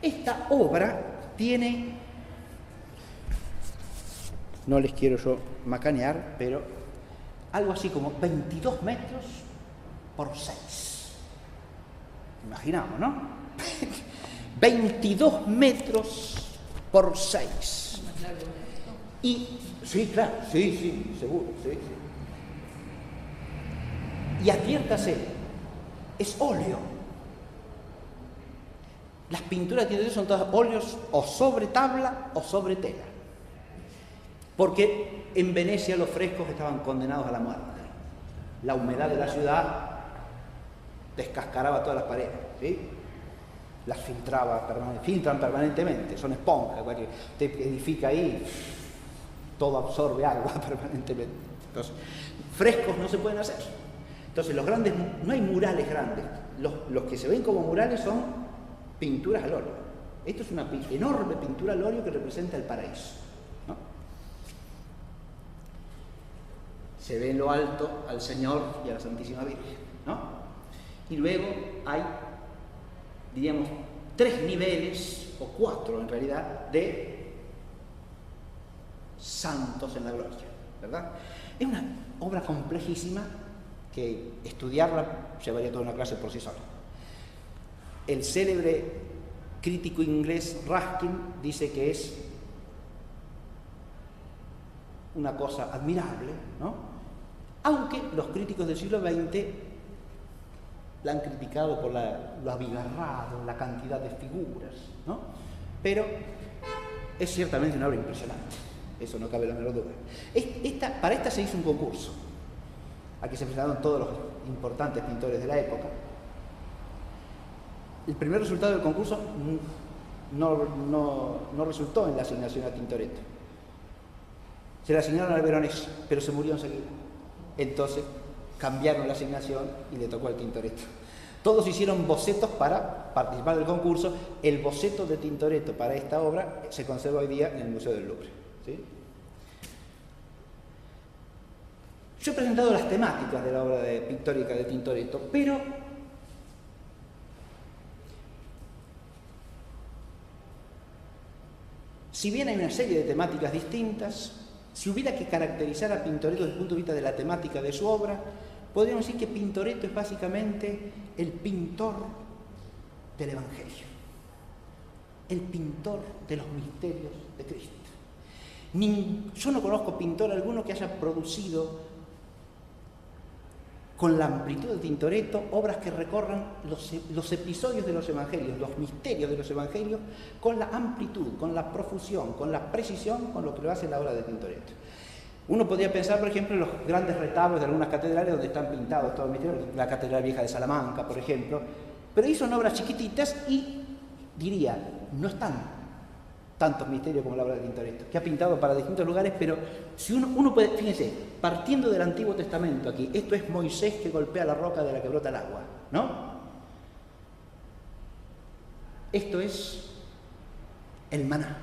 Esta obra tiene, no les quiero yo macanear, pero algo así como 22 metros por 6. Imaginamos, ¿no? 22 metros por 6. Y, sí, claro, sí, seguro, sí. Y adviértase, es óleo. Las pinturas de tintoretto son todas óleos o sobre tabla o sobre tela. Porque en Venecia los frescos estaban condenados a la muerte. La humedad de la ciudad descascaraba todas las paredes, ¿sí? Las filtran permanentemente, son esponjas. Usted edifica ahí, todo absorbe agua permanentemente. Entonces, frescos no se pueden hacer. Entonces, los grandes, no hay murales grandes. Los que se ven como murales son pinturas al óleo. Esto es una enorme pintura al óleo que representa el paraíso, ¿no? Se ve en lo alto al Señor y a la Santísima Virgen, ¿no? Y luego hay, diríamos, 3 niveles, o 4 en realidad, de santos en la gloria, ¿verdad? Es una obra complejísima que estudiarla llevaría toda una clase por sí sola. El célebre crítico inglés Ruskin dice que es una cosa admirable, ¿no? Aunque los críticos del siglo XX la han criticado por lo abigarrado, la cantidad de figuras, ¿no? Pero es ciertamente una obra impresionante, eso no cabe la menor duda. Para esta se hizo un concurso. Aquí se presentaron todos los importantes pintores de la época. El primer resultado del concurso no resultó en la asignación a Tintoretto. Se la asignaron al Veronese, pero se murió enseguida. Entonces cambiaron la asignación y le tocó al Tintoretto. Todos hicieron bocetos para participar del concurso. El boceto de Tintoretto para esta obra se conserva hoy día en el Museo del Louvre, ¿sí? Yo he presentado las temáticas de la obra pictórica de Tintoretto, pero si bien hay una serie de temáticas distintas, si hubiera que caracterizar a Tintoretto desde el punto de vista de la temática de su obra, podríamos decir que Tintoretto es básicamente el pintor del Evangelio, el pintor de los misterios de Cristo. Yo no conozco pintor alguno que haya producido con la amplitud de Tintoretto obras que recorran los episodios de los Evangelios, los misterios de los Evangelios, con la amplitud, con la profusión, con la precisión con lo que lo hace la obra de Tintoretto. Uno podría pensar, por ejemplo, en los grandes retablos de algunas catedrales donde están pintados todos los misterios, la Catedral Vieja de Salamanca, por ejemplo, pero ahí son obras chiquititas y, diría, no están tantos misterios como la obra de Tintoretto, que ha pintado para distintos lugares, pero si uno puede, fíjense, partiendo del Antiguo Testamento aquí, esto es Moisés que golpea la roca de la que brota el agua, ¿no? Esto es el maná.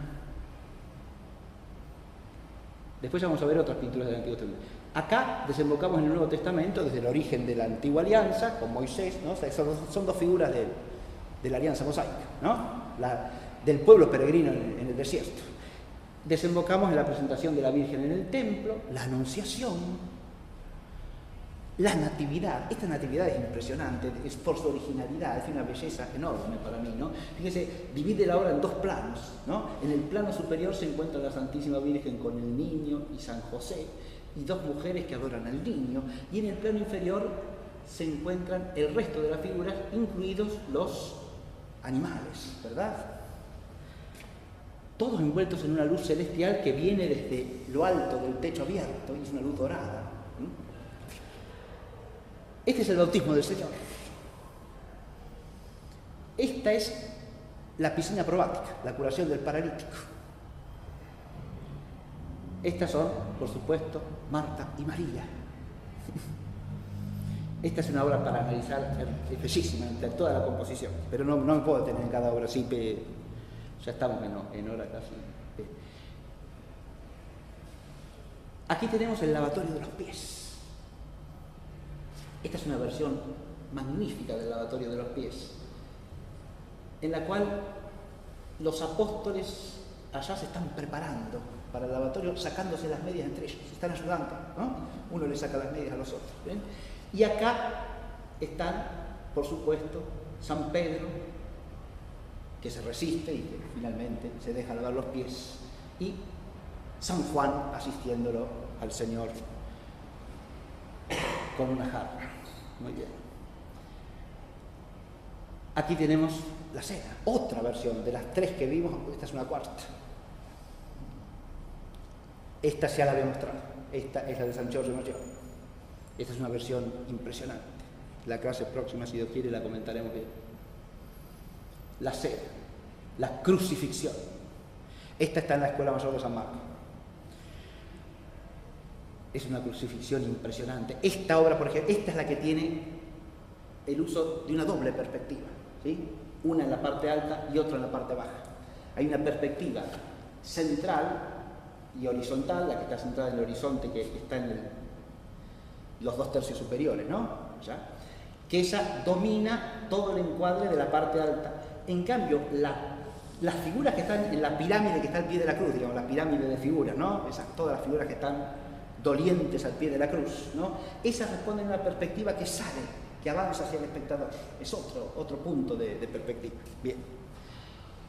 Después vamos a ver otras pinturas del Antiguo Testamento. Acá desembocamos en el Nuevo Testamento desde el origen de la Antigua Alianza, con Moisés, ¿no? O sea, son dos figuras de la Alianza Mosaica, ¿no? Del pueblo peregrino en el desierto. Desembocamos en la presentación de la Virgen en el templo, la Anunciación, la Natividad. Esta Natividad es impresionante, es por su originalidad, es una belleza enorme para mí, ¿no? Fíjese, divide la obra en 2 planos, ¿no? En el plano superior se encuentra la Santísima Virgen con el niño y San José, y 2 mujeres que adoran al niño, y en el plano inferior se encuentran el resto de las figuras, incluidos los animales, ¿verdad? Todos envueltos en una luz celestial que viene desde lo alto del techo abierto, y es una luz dorada. Este es el bautismo del Señor. Esta es la piscina probática, la curación del paralítico. Estas son, por supuesto, Marta y María. Esta es una obra para analizar, es bellísima entre toda la composición, pero no me puedo detener en cada obra así, ya estamos en hora casi. Aquí tenemos el lavatorio de los pies. Esta es una versión magnífica del lavatorio de los pies, en la cual los apóstoles allá se están preparando para el lavatorio, sacándose las medias entre ellos, se están ayudando, ¿no? Uno le saca las medias a los otros, ¿ven? Y acá están, por supuesto, San Pedro, que se resiste y que finalmente se deja lavar los pies, y San Juan asistiéndolo al Señor con una jarra. Muy bien. Aquí tenemos la cena, otra versión de las tres que vimos, esta es una cuarta. Esta ya la había mostrado, esta es la de San Giorgio Mayor. Esta es una versión impresionante. La clase próxima, si Dios quiere, la comentaremos bien. La cena, la crucifixión. Esta está en la Escuela Mayor de San Marcos. Es una crucifixión impresionante. Esta obra, por ejemplo, esta es la que tiene el uso de una doble perspectiva, ¿sí? Una en la parte alta y otra en la parte baja. Hay una perspectiva central y horizontal, la que está centrada en el horizonte, que está en los 2 tercios superiores, ¿no? ¿Ya? Que esa domina todo el encuadre de la parte alta. En cambio, las figuras que están en la pirámide que está al pie de la cruz, digamos, la pirámide de figuras, ¿no? Todas las figuras que están dolientes al pie de la cruz, ¿no? Esas responden a una perspectiva que sale, que avanza hacia el espectador. Es otro punto de perspectiva. Bien.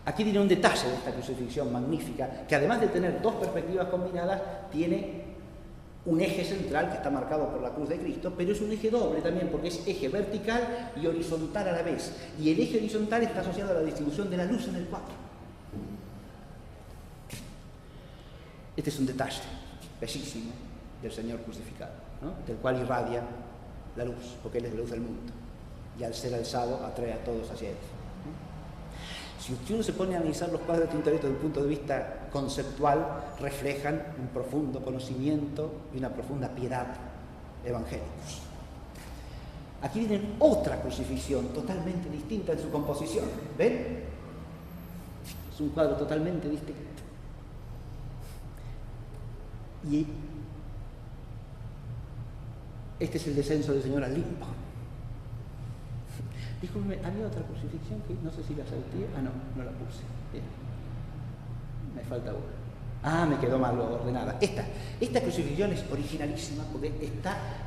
Aquí tiene un detalle de esta crucifixión magnífica, que además de tener 2 perspectivas combinadas, tiene un eje central que está marcado por la cruz de Cristo, pero es un eje doble también, porque es eje vertical y horizontal a la vez. Y el eje horizontal está asociado a la distribución de la luz en el cuadro. Este es un detalle bellísimo del Señor crucificado, ¿no? Del cual irradia la luz, porque Él es la luz del mundo. Y al ser alzado atrae a todos hacia Él. Si uno se pone a analizar los cuadros de Tintoretto desde un punto de vista conceptual, reflejan un profundo conocimiento y una profunda piedad evangélicos. Aquí tienen otra crucifixión totalmente distinta en su composición. ¿Ven? Es un cuadro totalmente distinto. Y este es el descenso del Señor al limbo. Disculpe, había otra crucifixión que no sé si la salté. Ah, no la puse. Bien. Me falta una. Me quedó mal ordenada. Esta crucifixión es originalísima porque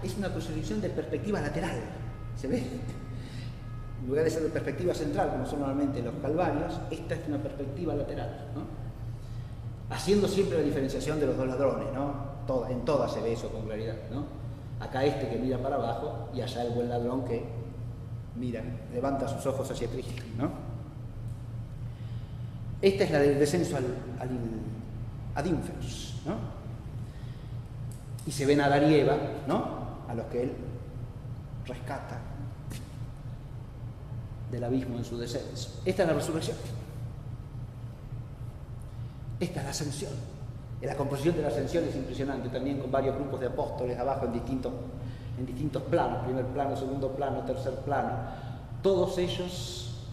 es una crucifixión de perspectiva lateral. ¿Se ve? En lugar de ser de perspectiva central, como son normalmente los calvarios, esta es una perspectiva lateral, ¿no? Haciendo siempre la diferenciación de los 2 ladrones, ¿no? En todas se ve eso con claridad, ¿no? Acá que mira para abajo y allá el buen ladrón que mira, levanta sus ojos hacia Cristo, ¿no? Esta es la del descenso ad ínferos, ¿no? Y se ven a Adán y Eva, ¿no? A los que Él rescata del abismo en su descenso. Esta es la resurrección. Esta es la ascensión. La composición de la ascensión es impresionante, también con varios grupos de apóstoles abajo en distintos planos, primer plano, segundo plano, tercer plano, todos ellos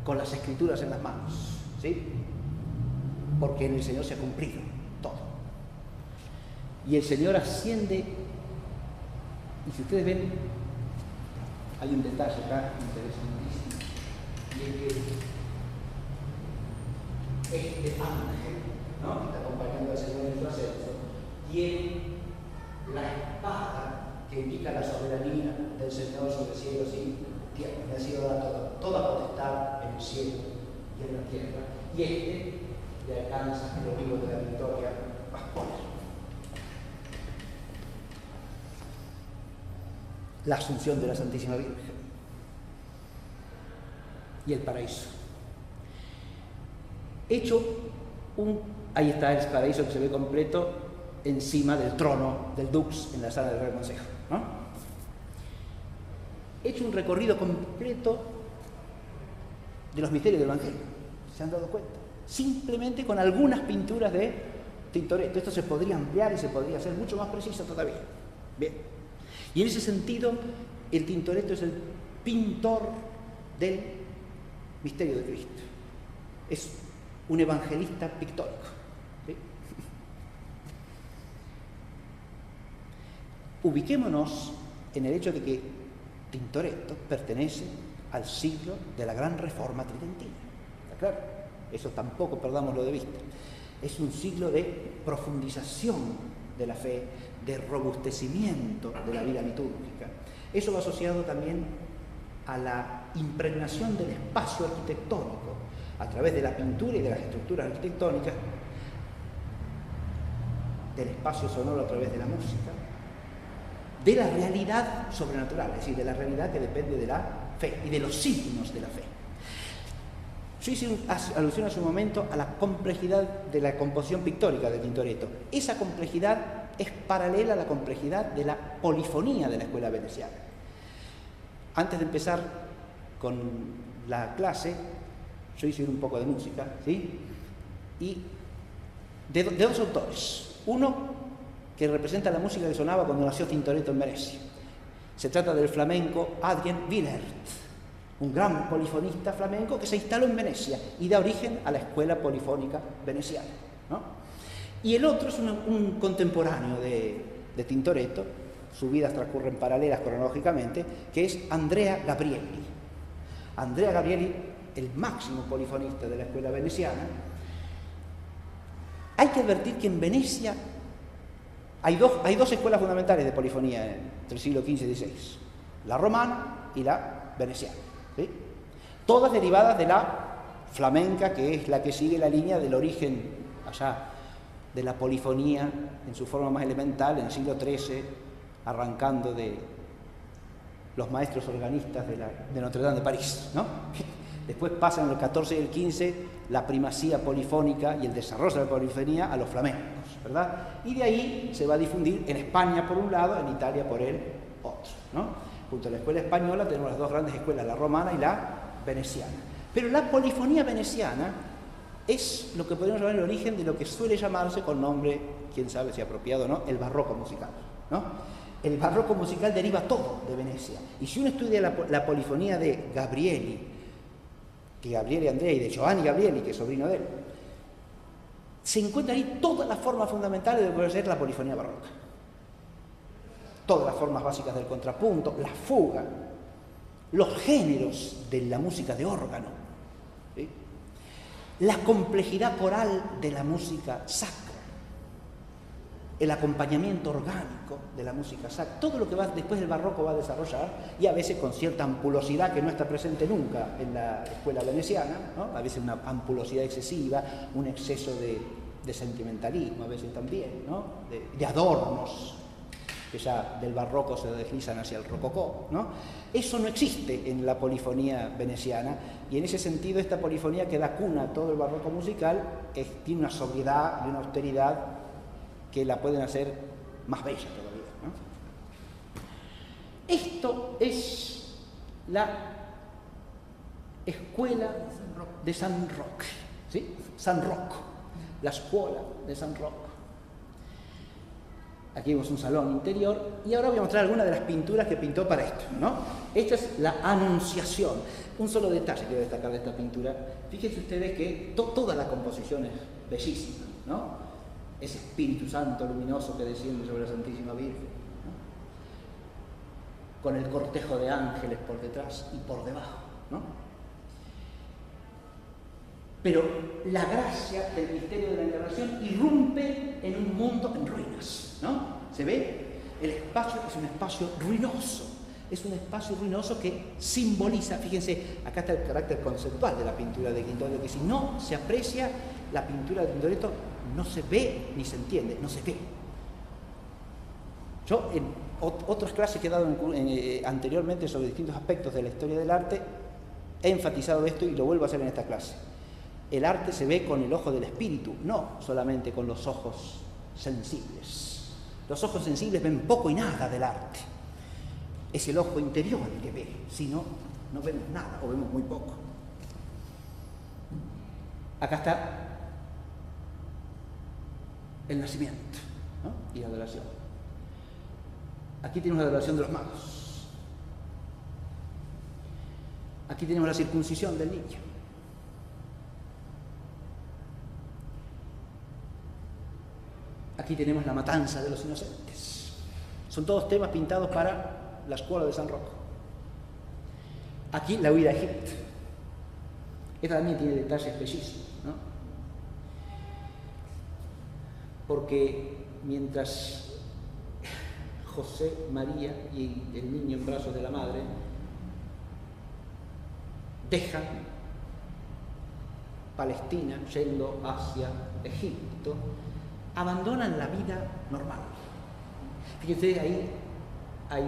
con las escrituras en las manos, ¿sí? Porque en el Señor se ha cumplido todo. Y el Señor asciende, y si ustedes ven, hay un detalle acá interesantísimo, y es que este ángel, ¿no?, que está acompañando al Señor en su ascenso, tiene la espada que indica la soberanía del Señor sobre cielos y tierra. Le ha sido dada toda potestad en el cielo y en la tierra. Y le alcanza el objetivo de la victoria pascual. La asunción de la Santísima Virgen y el paraíso. Ahí está el paraíso que se ve completo encima del trono del Dux en la sala del Real Consejo, ¿no? He hecho un recorrido completo de los misterios del Evangelio. ¿Se han dado cuenta? Simplemente con algunas pinturas de Tintoretto. Esto se podría ampliar y se podría hacer mucho más preciso todavía. Bien. Y en ese sentido, el Tintoretto es el pintor del misterio de Cristo. Es un evangelista pictórico. ¿Sí? Ubiquémonos en el hecho de que Tintoretto pertenece al siglo de la gran reforma tridentina. ¿Está claro? Eso tampoco perdámoslo de vista. Es un siglo de profundización de la fe, de robustecimiento de la vida litúrgica. Eso va asociado también a la impregnación del espacio arquitectónico, a través de la pintura y de las estructuras arquitectónicas, del espacio sonoro a través de la música, de la realidad sobrenatural, es decir, de la realidad que depende de la fe y de los signos de la fe. Yo hice alusión hace un momento a la complejidad de la composición pictórica de Tintoretto. Esa complejidad es paralela a la complejidad de la polifonía de la escuela veneciana. Antes de empezar con la clase, yo hice un poco de música, ¿sí? Y de dos autores. Uno que representa la música que sonaba cuando nació Tintoretto en Venecia. Se trata del flamenco Adrien Willaert, un gran polifonista flamenco que se instaló en Venecia y da origen a la escuela polifónica veneciana, ¿no? Y el otro es un contemporáneo de Tintoretto, sus vidas transcurren paralelas cronológicamente, que es Andrea Gabrieli. Andrea Gabrieli, el máximo polifonista de la escuela veneciana. Hay que advertir que en Venecia hay dos escuelas fundamentales de polifonía entre el siglo XV y XVI, la romana y la veneciana, ¿sí? Todas derivadas de la flamenca, que es la que sigue la línea del origen allá de la polifonía en su forma más elemental en el siglo XIII, arrancando de los maestros organistas de Notre Dame de París, ¿no? Después pasan en el XIV y el XV la primacía polifónica y el desarrollo de la polifonía a los flamencos, ¿verdad? Y de ahí se va a difundir en España por un lado, en Italia por el otro, ¿no? Junto a la escuela española tenemos las dos grandes escuelas, la romana y la veneciana. Pero la polifonía veneciana es lo que podemos llamar el origen de lo que suele llamarse con nombre, quién sabe si apropiado o no, el barroco musical, ¿no? El barroco musical deriva todo de Venecia. Y si uno estudia la polifonía de Gabrieli, que Gabriele Andrea, y de Giovanni Gabrieli, que es sobrino de él, se encuentra ahí todas las formas fundamentales de lo que puede ser la polifonía barroca. Todas las formas básicas del contrapunto, la fuga, los géneros de la música de órgano, ¿sí? La complejidad coral de la música sacra, el acompañamiento orgánico de la música sacra, todo lo que después del barroco va a desarrollar, y a veces con cierta ampulosidad que no está presente nunca en la escuela veneciana, ¿no? A veces una ampulosidad excesiva, un exceso de sentimentalismo, a veces también, ¿no? de adornos que ya del barroco se deslizan hacia el rococó, ¿no? Eso no existe en la polifonía veneciana, y en ese sentido esta polifonía que da cuna a todo el barroco musical tiene una sobriedad y una austeridad que la pueden hacer más bella todavía, ¿no? Esto es la escuela de San Roque, ¿sí? San Rocco, la escuela de San Rocco. Aquí vemos un salón interior y ahora voy a mostrar algunas de las pinturas que pintó para esto, ¿no? Esta es la Anunciación. Un solo detalle quiero destacar de esta pintura. Fíjense ustedes que toda la composición es bellísima, ¿no? Ese Espíritu Santo luminoso que desciende sobre la Santísima Virgen, ¿no? Con el cortejo de ángeles por detrás y por debajo, ¿no? Pero la gracia del misterio de la encarnación irrumpe en un mundo en ruinas, ¿no? ¿Se ve? El espacio es un espacio ruinoso, es un espacio ruinoso que simboliza, fíjense, acá está el carácter conceptual de la pintura de Tintoretto, que si no se aprecia la pintura de Tintoretto no se ve ni se entiende, no se ve. Yo en otras clases que he dado anteriormente sobre distintos aspectos de la historia del arte he enfatizado esto y lo vuelvo a hacer en esta clase. El arte se ve con el ojo del espíritu, no solamente con los ojos sensibles. Los ojos sensibles ven poco y nada del arte. Es el ojo interior el que ve, si no, no vemos nada o vemos muy poco. Acá está el nacimiento, ¿no? Y la adoración. Aquí tenemos la adoración de los magos. Aquí tenemos la circuncisión del niño. Aquí tenemos la matanza de los inocentes. Son todos temas pintados para la escuela de San Rocco. Aquí la huida a Egipto. Esta también tiene detalles bellísimos, ¿no? Porque mientras José, María y el niño en brazos de la madre dejan Palestina yendo hacia Egipto, abandonan la vida normal. Fíjense, ahí hay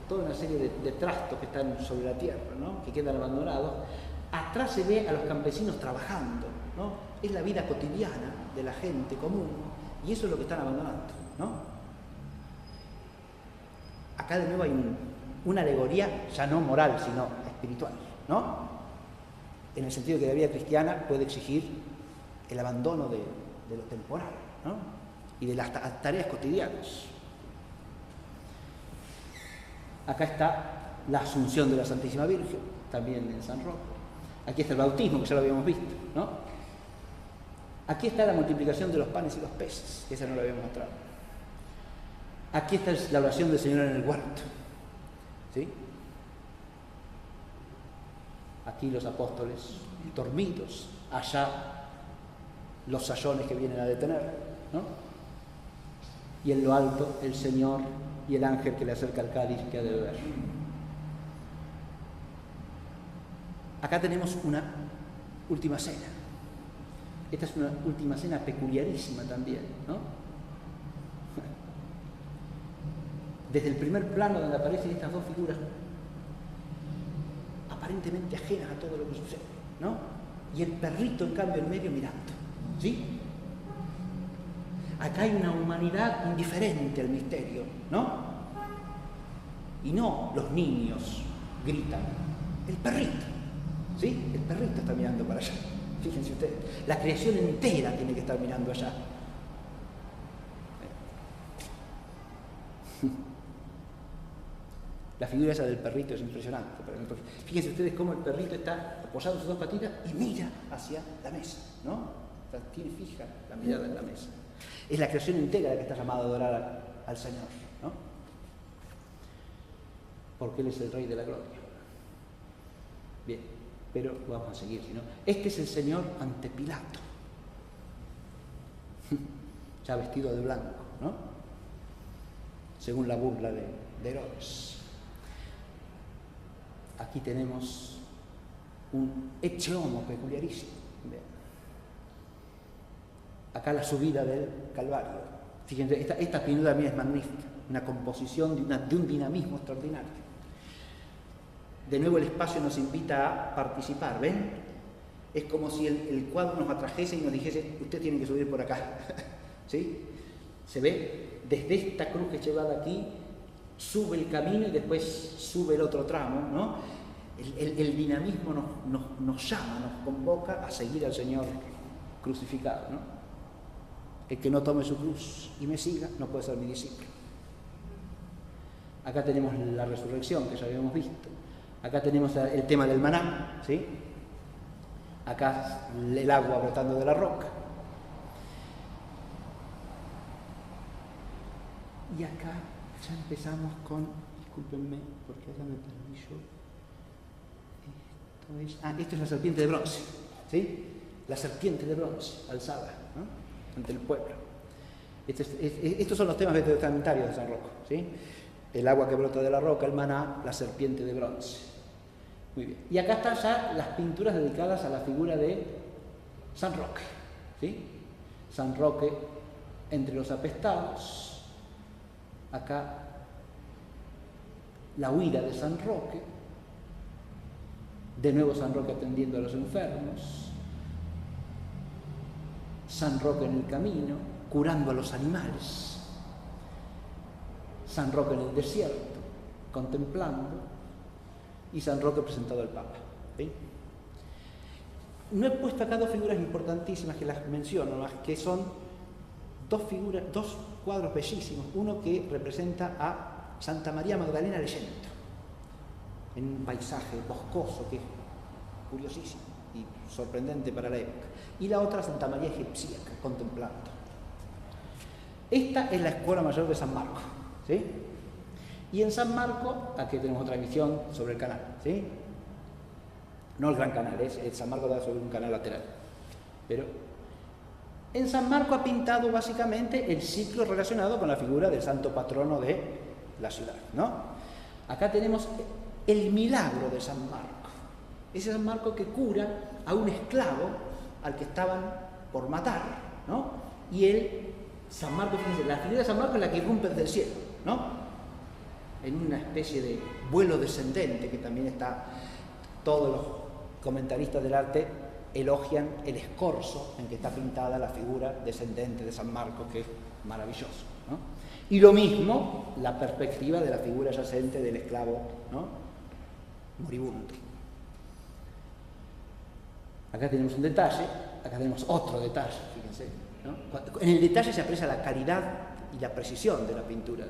toda una serie de trastos que están sobre la tierra, ¿no? Que quedan abandonados. Atrás se ve a los campesinos trabajando, ¿no? Es la vida cotidiana de la gente común, y eso es lo que están abandonando, ¿no? Acá de nuevo hay una alegoría ya no moral, sino espiritual, ¿no? En el sentido que la vida cristiana puede exigir el abandono de lo temporal, ¿no? Y de las tareas cotidianas. Acá está la Asunción de la Santísima Virgen, también en San Roque. Aquí está el bautismo, que ya lo habíamos visto, ¿no? Aquí está la multiplicación de los panes y los peces, que esa no la habíamos mostrado. Aquí está la oración del Señor en el huerto, ¿sí? Aquí los apóstoles dormidos, allá los sayones que vienen a detener, ¿no? Y en lo alto el Señor y el ángel que le acerca al cáliz que ha de beber. Acá tenemos una última cena. Esta es una última cena peculiarísima también, ¿no? Desde el primer plano donde aparecen estas dos figuras aparentemente ajenas a todo lo que sucede, ¿no? Y el perrito, en cambio, en medio mirando, ¿sí? Acá hay una humanidad indiferente al misterio, ¿no? Y no los niños gritan, el perrito, ¿sí? El perrito está mirando para allá, fíjense ustedes. La creación entera tiene que estar mirando allá. La figura esa del perrito es impresionante. Fíjense ustedes cómo el perrito está apoyado en sus dos patitas y mira hacia la mesa, ¿no? Tiene fija la mirada en la mesa. Es la creación entera la que está llamada a adorar al Señor, ¿no? Porque Él es el Rey de la Gloria. Bien, pero vamos a seguir, ¿no? Este es el Señor ante Pilato, ya vestido de blanco, ¿no? Según la burla de Herodes. Aquí tenemos un ecce homo peculiarísimo. Bien. Acá la subida del Calvario. Fíjense, esta pintura también es magnífica, una composición de un dinamismo extraordinario. De nuevo el espacio nos invita a participar, ¿ven? Es como si el cuadro nos atrajese y nos dijese, usted tiene que subir por acá, ¿sí? Se ve, desde esta cruz que es llevada aquí, sube el camino y después sube el otro tramo, ¿no? El dinamismo nos llama, nos convoca a seguir al Señor crucificado, ¿no? El que no tome su cruz y me siga no puede ser mi discípulo. Acá tenemos la resurrección que ya habíamos visto. Acá tenemos el tema del maná, ¿sí? Acá el agua brotando de la roca. Y acá ya empezamos con, discúlpenme, porque acá me perdí yo. Esto es la serpiente de bronce, ¿sí? La serpiente de bronce alzada, ¿no? Ante el pueblo. Estos son los temas veterinamentarios de San Roque, ¿sí? El agua que brota de la roca, el maná, la serpiente de bronce. Muy bien. Y acá están ya las pinturas dedicadas a la figura de San Roque, ¿sí? San Roque entre los apestados. Acá la huida de San Roque. De nuevo San Roque atendiendo a los enfermos. San Roque en el camino, curando a los animales. San Roque en el desierto, contemplando. Y San Roque presentado al Papa, ¿sí? No he puesto acá dos figuras importantísimas que las menciono, que son dos cuadros bellísimos. Uno que representa a Santa María Magdalena leyendo, en un paisaje boscoso que es curiosísimo y sorprendente para la época. Y la otra, Santa María Egipciaca, contemplando. Esta es la escuela mayor de San Marco, ¿sí? Y en San Marco, aquí tenemos otra visión sobre el canal, ¿sí? No el gran canal, San Marco da sobre un canal lateral. Pero en San Marco ha pintado básicamente el ciclo relacionado con la figura del santo patrono de la ciudad, ¿no? Acá tenemos el milagro de San Marco. Ese San Marco que cura a un esclavo al que estaban por matar, ¿no? Y San Marcos, fíjense, la figura de San Marcos es la que irrumpe desde el cielo, ¿no? En una especie de vuelo descendente, que también está, todos los comentaristas del arte elogian el escorzo en que está pintada la figura descendente de San Marcos, que es maravilloso, ¿no? Y lo mismo la perspectiva de la figura yacente del esclavo, ¿no? Moribundo. Acá tenemos un detalle, acá tenemos otro detalle, fíjense, ¿no? En el detalle se aprecia la calidad y la precisión de la pintura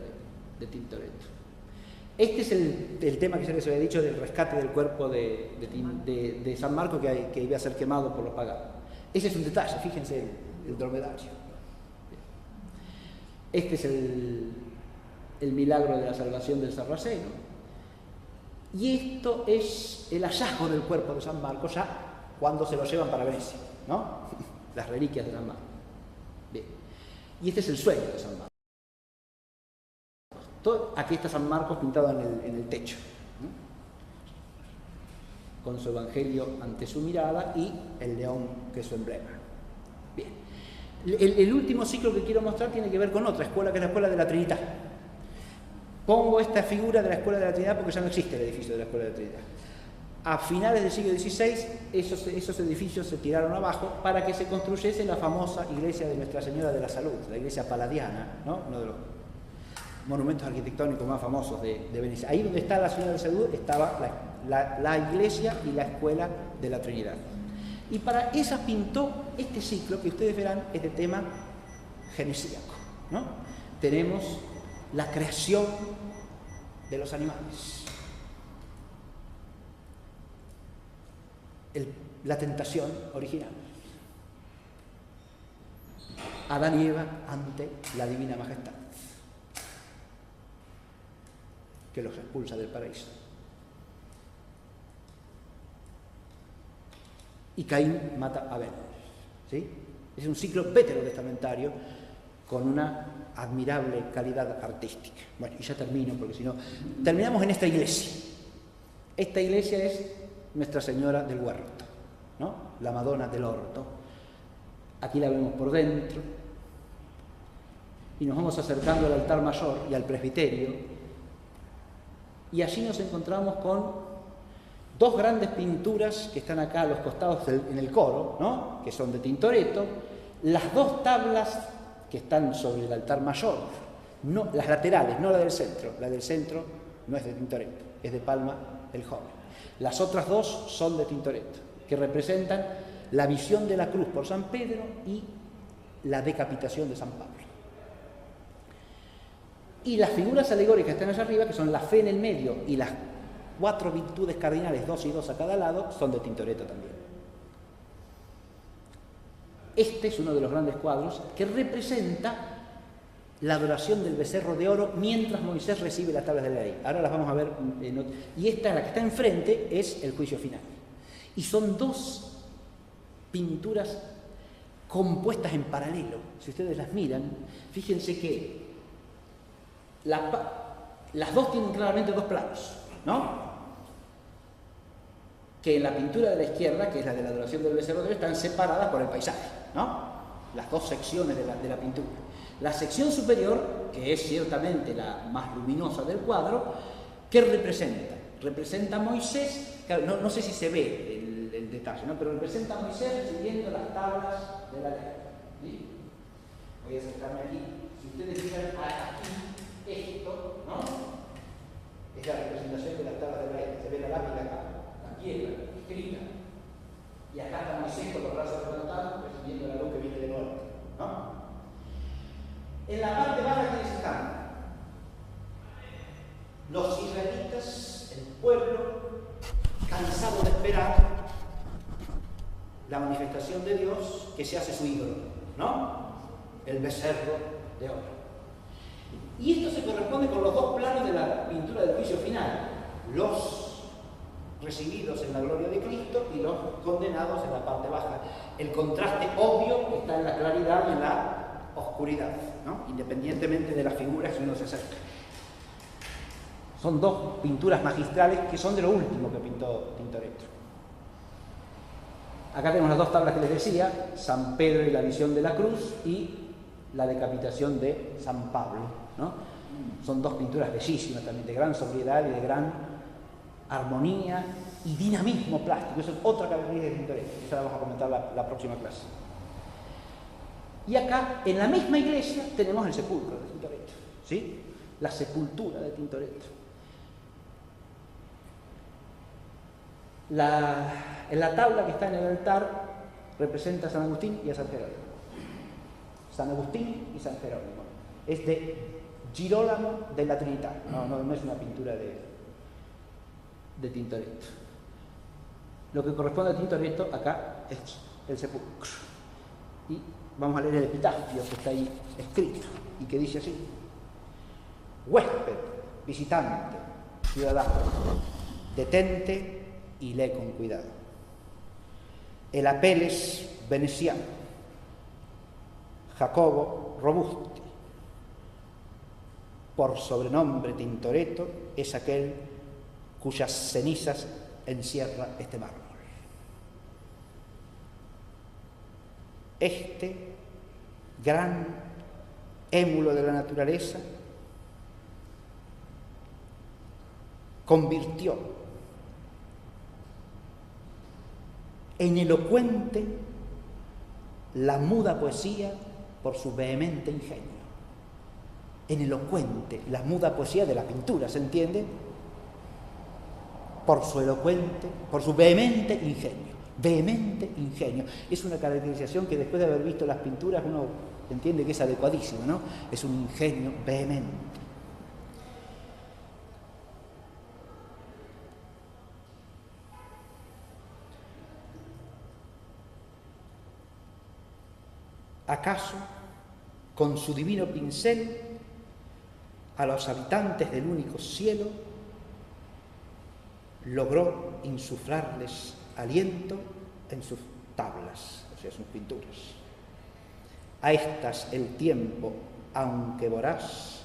de Tintoretto. Este es el tema que se les había dicho del rescate del cuerpo de San Marcos que iba a ser quemado por los paganos. Ese es un detalle, fíjense el dromedario. Este es el milagro de la salvación del sarraceno. Y esto es el hallazgo del cuerpo de San Marcos ya cuando se lo llevan para Venecia, ¿no? Las reliquias de San Marcos. Bien. Y este es el sueño de San Marcos. Aquí está San Marcos pintado en el techo, ¿no? Con su evangelio ante su mirada y el león que es su emblema. Bien. El último ciclo que quiero mostrar tiene que ver con otra escuela, que es la Escuela de la Trinidad. Pongo esta figura de la Escuela de la Trinidad porque ya no existe el edificio de la Escuela de la Trinidad. A finales del siglo XVI, esos edificios se tiraron abajo para que se construyese la famosa iglesia de Nuestra Señora de la Salud, la iglesia paladiana, ¿no? Uno de los monumentos arquitectónicos más famosos de Venecia. Ahí donde está la Señora de la Salud estaba la iglesia y la Escuela de la Trinidad. Y para esa pintó este ciclo que ustedes verán es de tema genesíaco, ¿no? Tenemos la creación de los animales, la tentación original, Adán y Eva ante la divina majestad que los expulsa del paraíso, y Caín mata a Abel, ¿sí? Es un ciclo veterotestamentario con una admirable calidad artística. Bueno, y ya termino, porque si no... Terminamos en esta iglesia. Esta iglesia es Nuestra Señora del Huerto, ¿no? La Madonna del Orto. Aquí la vemos por dentro. Y nos vamos acercando al altar mayor y al presbiterio. Y allí nos encontramos con dos grandes pinturas que están acá a los costados en el coro, ¿no? Que son de Tintoretto. Las dos tablas que están sobre el altar mayor, no, las laterales, no la del centro. La del centro no es de Tintoretto, es de Palma el Joven. Las otras dos son de Tintoretto, que representan la visión de la cruz por San Pedro y la decapitación de San Pablo. Y las figuras alegóricas que están allá arriba, que son la fe en el medio y las 4 virtudes cardinales, 2 y 2 a cada lado, son de Tintoretto también. Este es uno de los grandes cuadros que representa la adoración del becerro de oro mientras Moisés recibe las tablas de la ley. Ahora las vamos a ver. Y esta, la que está enfrente, es el juicio final. Y son dos pinturas compuestas en paralelo. Si ustedes las miran, fíjense que las dos tienen claramente dos planos, ¿no? Que en la pintura de la izquierda, que es la de la adoración del becerro de oro, están separadas por el paisaje, ¿no? Las dos secciones de la pintura. La sección superior, que es ciertamente la más luminosa del cuadro, ¿qué representa? Representa a Moisés, claro, no sé si se ve el detalle, ¿no? Pero representa a Moisés recibiendo las tablas de la ley, ¿sí? Voy a acercarme aquí. Si ustedes fijan aquí, esto, ¿no? Es la representación de las tablas de la ley. Se ve la lápida acá, la piedra escrita, y acá está Moisés con los brazos levantados recibiendo la luz que viene de norte, ¿no? En la parte baja, ¿quiénes están? Los israelitas, el pueblo, cansado de esperar la manifestación de Dios, que se hace su ídolo, ¿no? El becerro de oro. Y esto se corresponde con los dos planos de la pintura del juicio final: los recibidos en la gloria de Cristo y los condenados en la parte baja. El contraste obvio está en la claridad y en la oscuridad, ¿no? Independientemente de las figuras que uno se acerca. Son dos pinturas magistrales que son de lo último que pintó Tintoretto. Acá tenemos las dos tablas que les decía, San Pedro y la visión de la cruz y la decapitación de San Pablo, ¿no? Son dos pinturas bellísimas también, de gran sobriedad y de gran armonía y dinamismo plástico. Eso es otra característica de Tintoretto, esa la vamos a comentar la próxima clase. Y acá, en la misma iglesia, tenemos el sepulcro de Tintoretto, ¿sí? La sepultura de Tintoretto. En la tabla que está en el altar representa a San Agustín y a San Jerónimo. San Agustín y San Jerónimo. Es de Girolamo de la Trinidad. No es una pintura de Tintoretto. Lo que corresponde a Tintoretto acá es el sepulcro. Y vamos a leer el epitafio que está ahí escrito y que dice así: huésped, visitante, ciudadano, detente y lee con cuidado. El Apeles veneciano, Jacobo Robusti, por sobrenombre Tintoretto, es aquel cuyas cenizas encierra este mármol. Este gran émulo de la naturaleza convirtió en elocuente la muda poesía por su vehemente ingenio. En elocuente la muda poesía de la pintura, ¿se entiende? Por su elocuente, por su vehemente ingenio. Vehemente ingenio. Es una caracterización que después de haber visto las pinturas uno entiende que es adecuadísima, ¿no? Es un ingenio vehemente. ¿Acaso, con su divino pincel, a los habitantes del único cielo, logró insuflarles aliento en sus tablas, o sea, sus pinturas? A estas el tiempo, aunque voraz,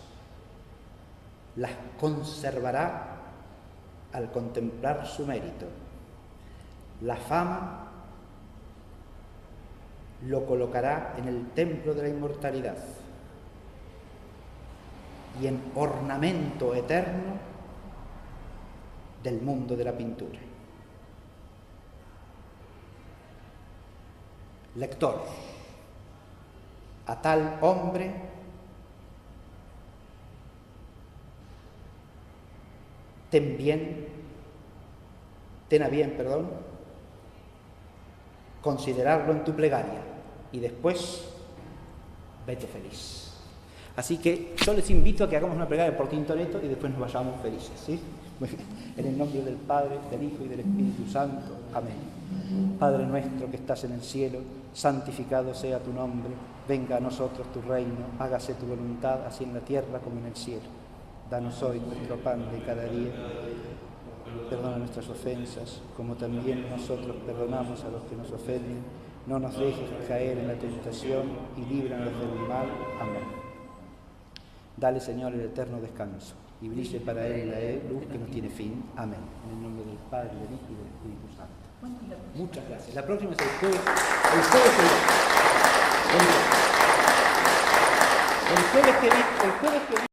las conservará al contemplar su mérito. La fama lo colocará en el templo de la inmortalidad y en ornamento eterno del mundo de la pintura. Lector, a tal hombre ten a bien, considerarlo en tu plegaria y después vete feliz. Así que yo les invito a que hagamos una plegaria por Tintoretto y después nos vayamos felices, ¿sí? En el nombre del Padre, del Hijo y del Espíritu Santo. Amén. Padre nuestro que estás en el cielo, santificado sea tu nombre, venga a nosotros tu reino, hágase tu voluntad, así en la tierra como en el cielo. Danos hoy nuestro pan de cada día. Perdona nuestras ofensas, como también nosotros perdonamos a los que nos ofenden. No nos dejes caer en la tentación y líbranos del mal. Amén. Dale, Señor, el eterno descanso y brille para él la luz que no tiene fin. Amén. En el nombre del Padre, del Hijo y del Espíritu Santo. Muchas gracias. La próxima es el jueves que viene.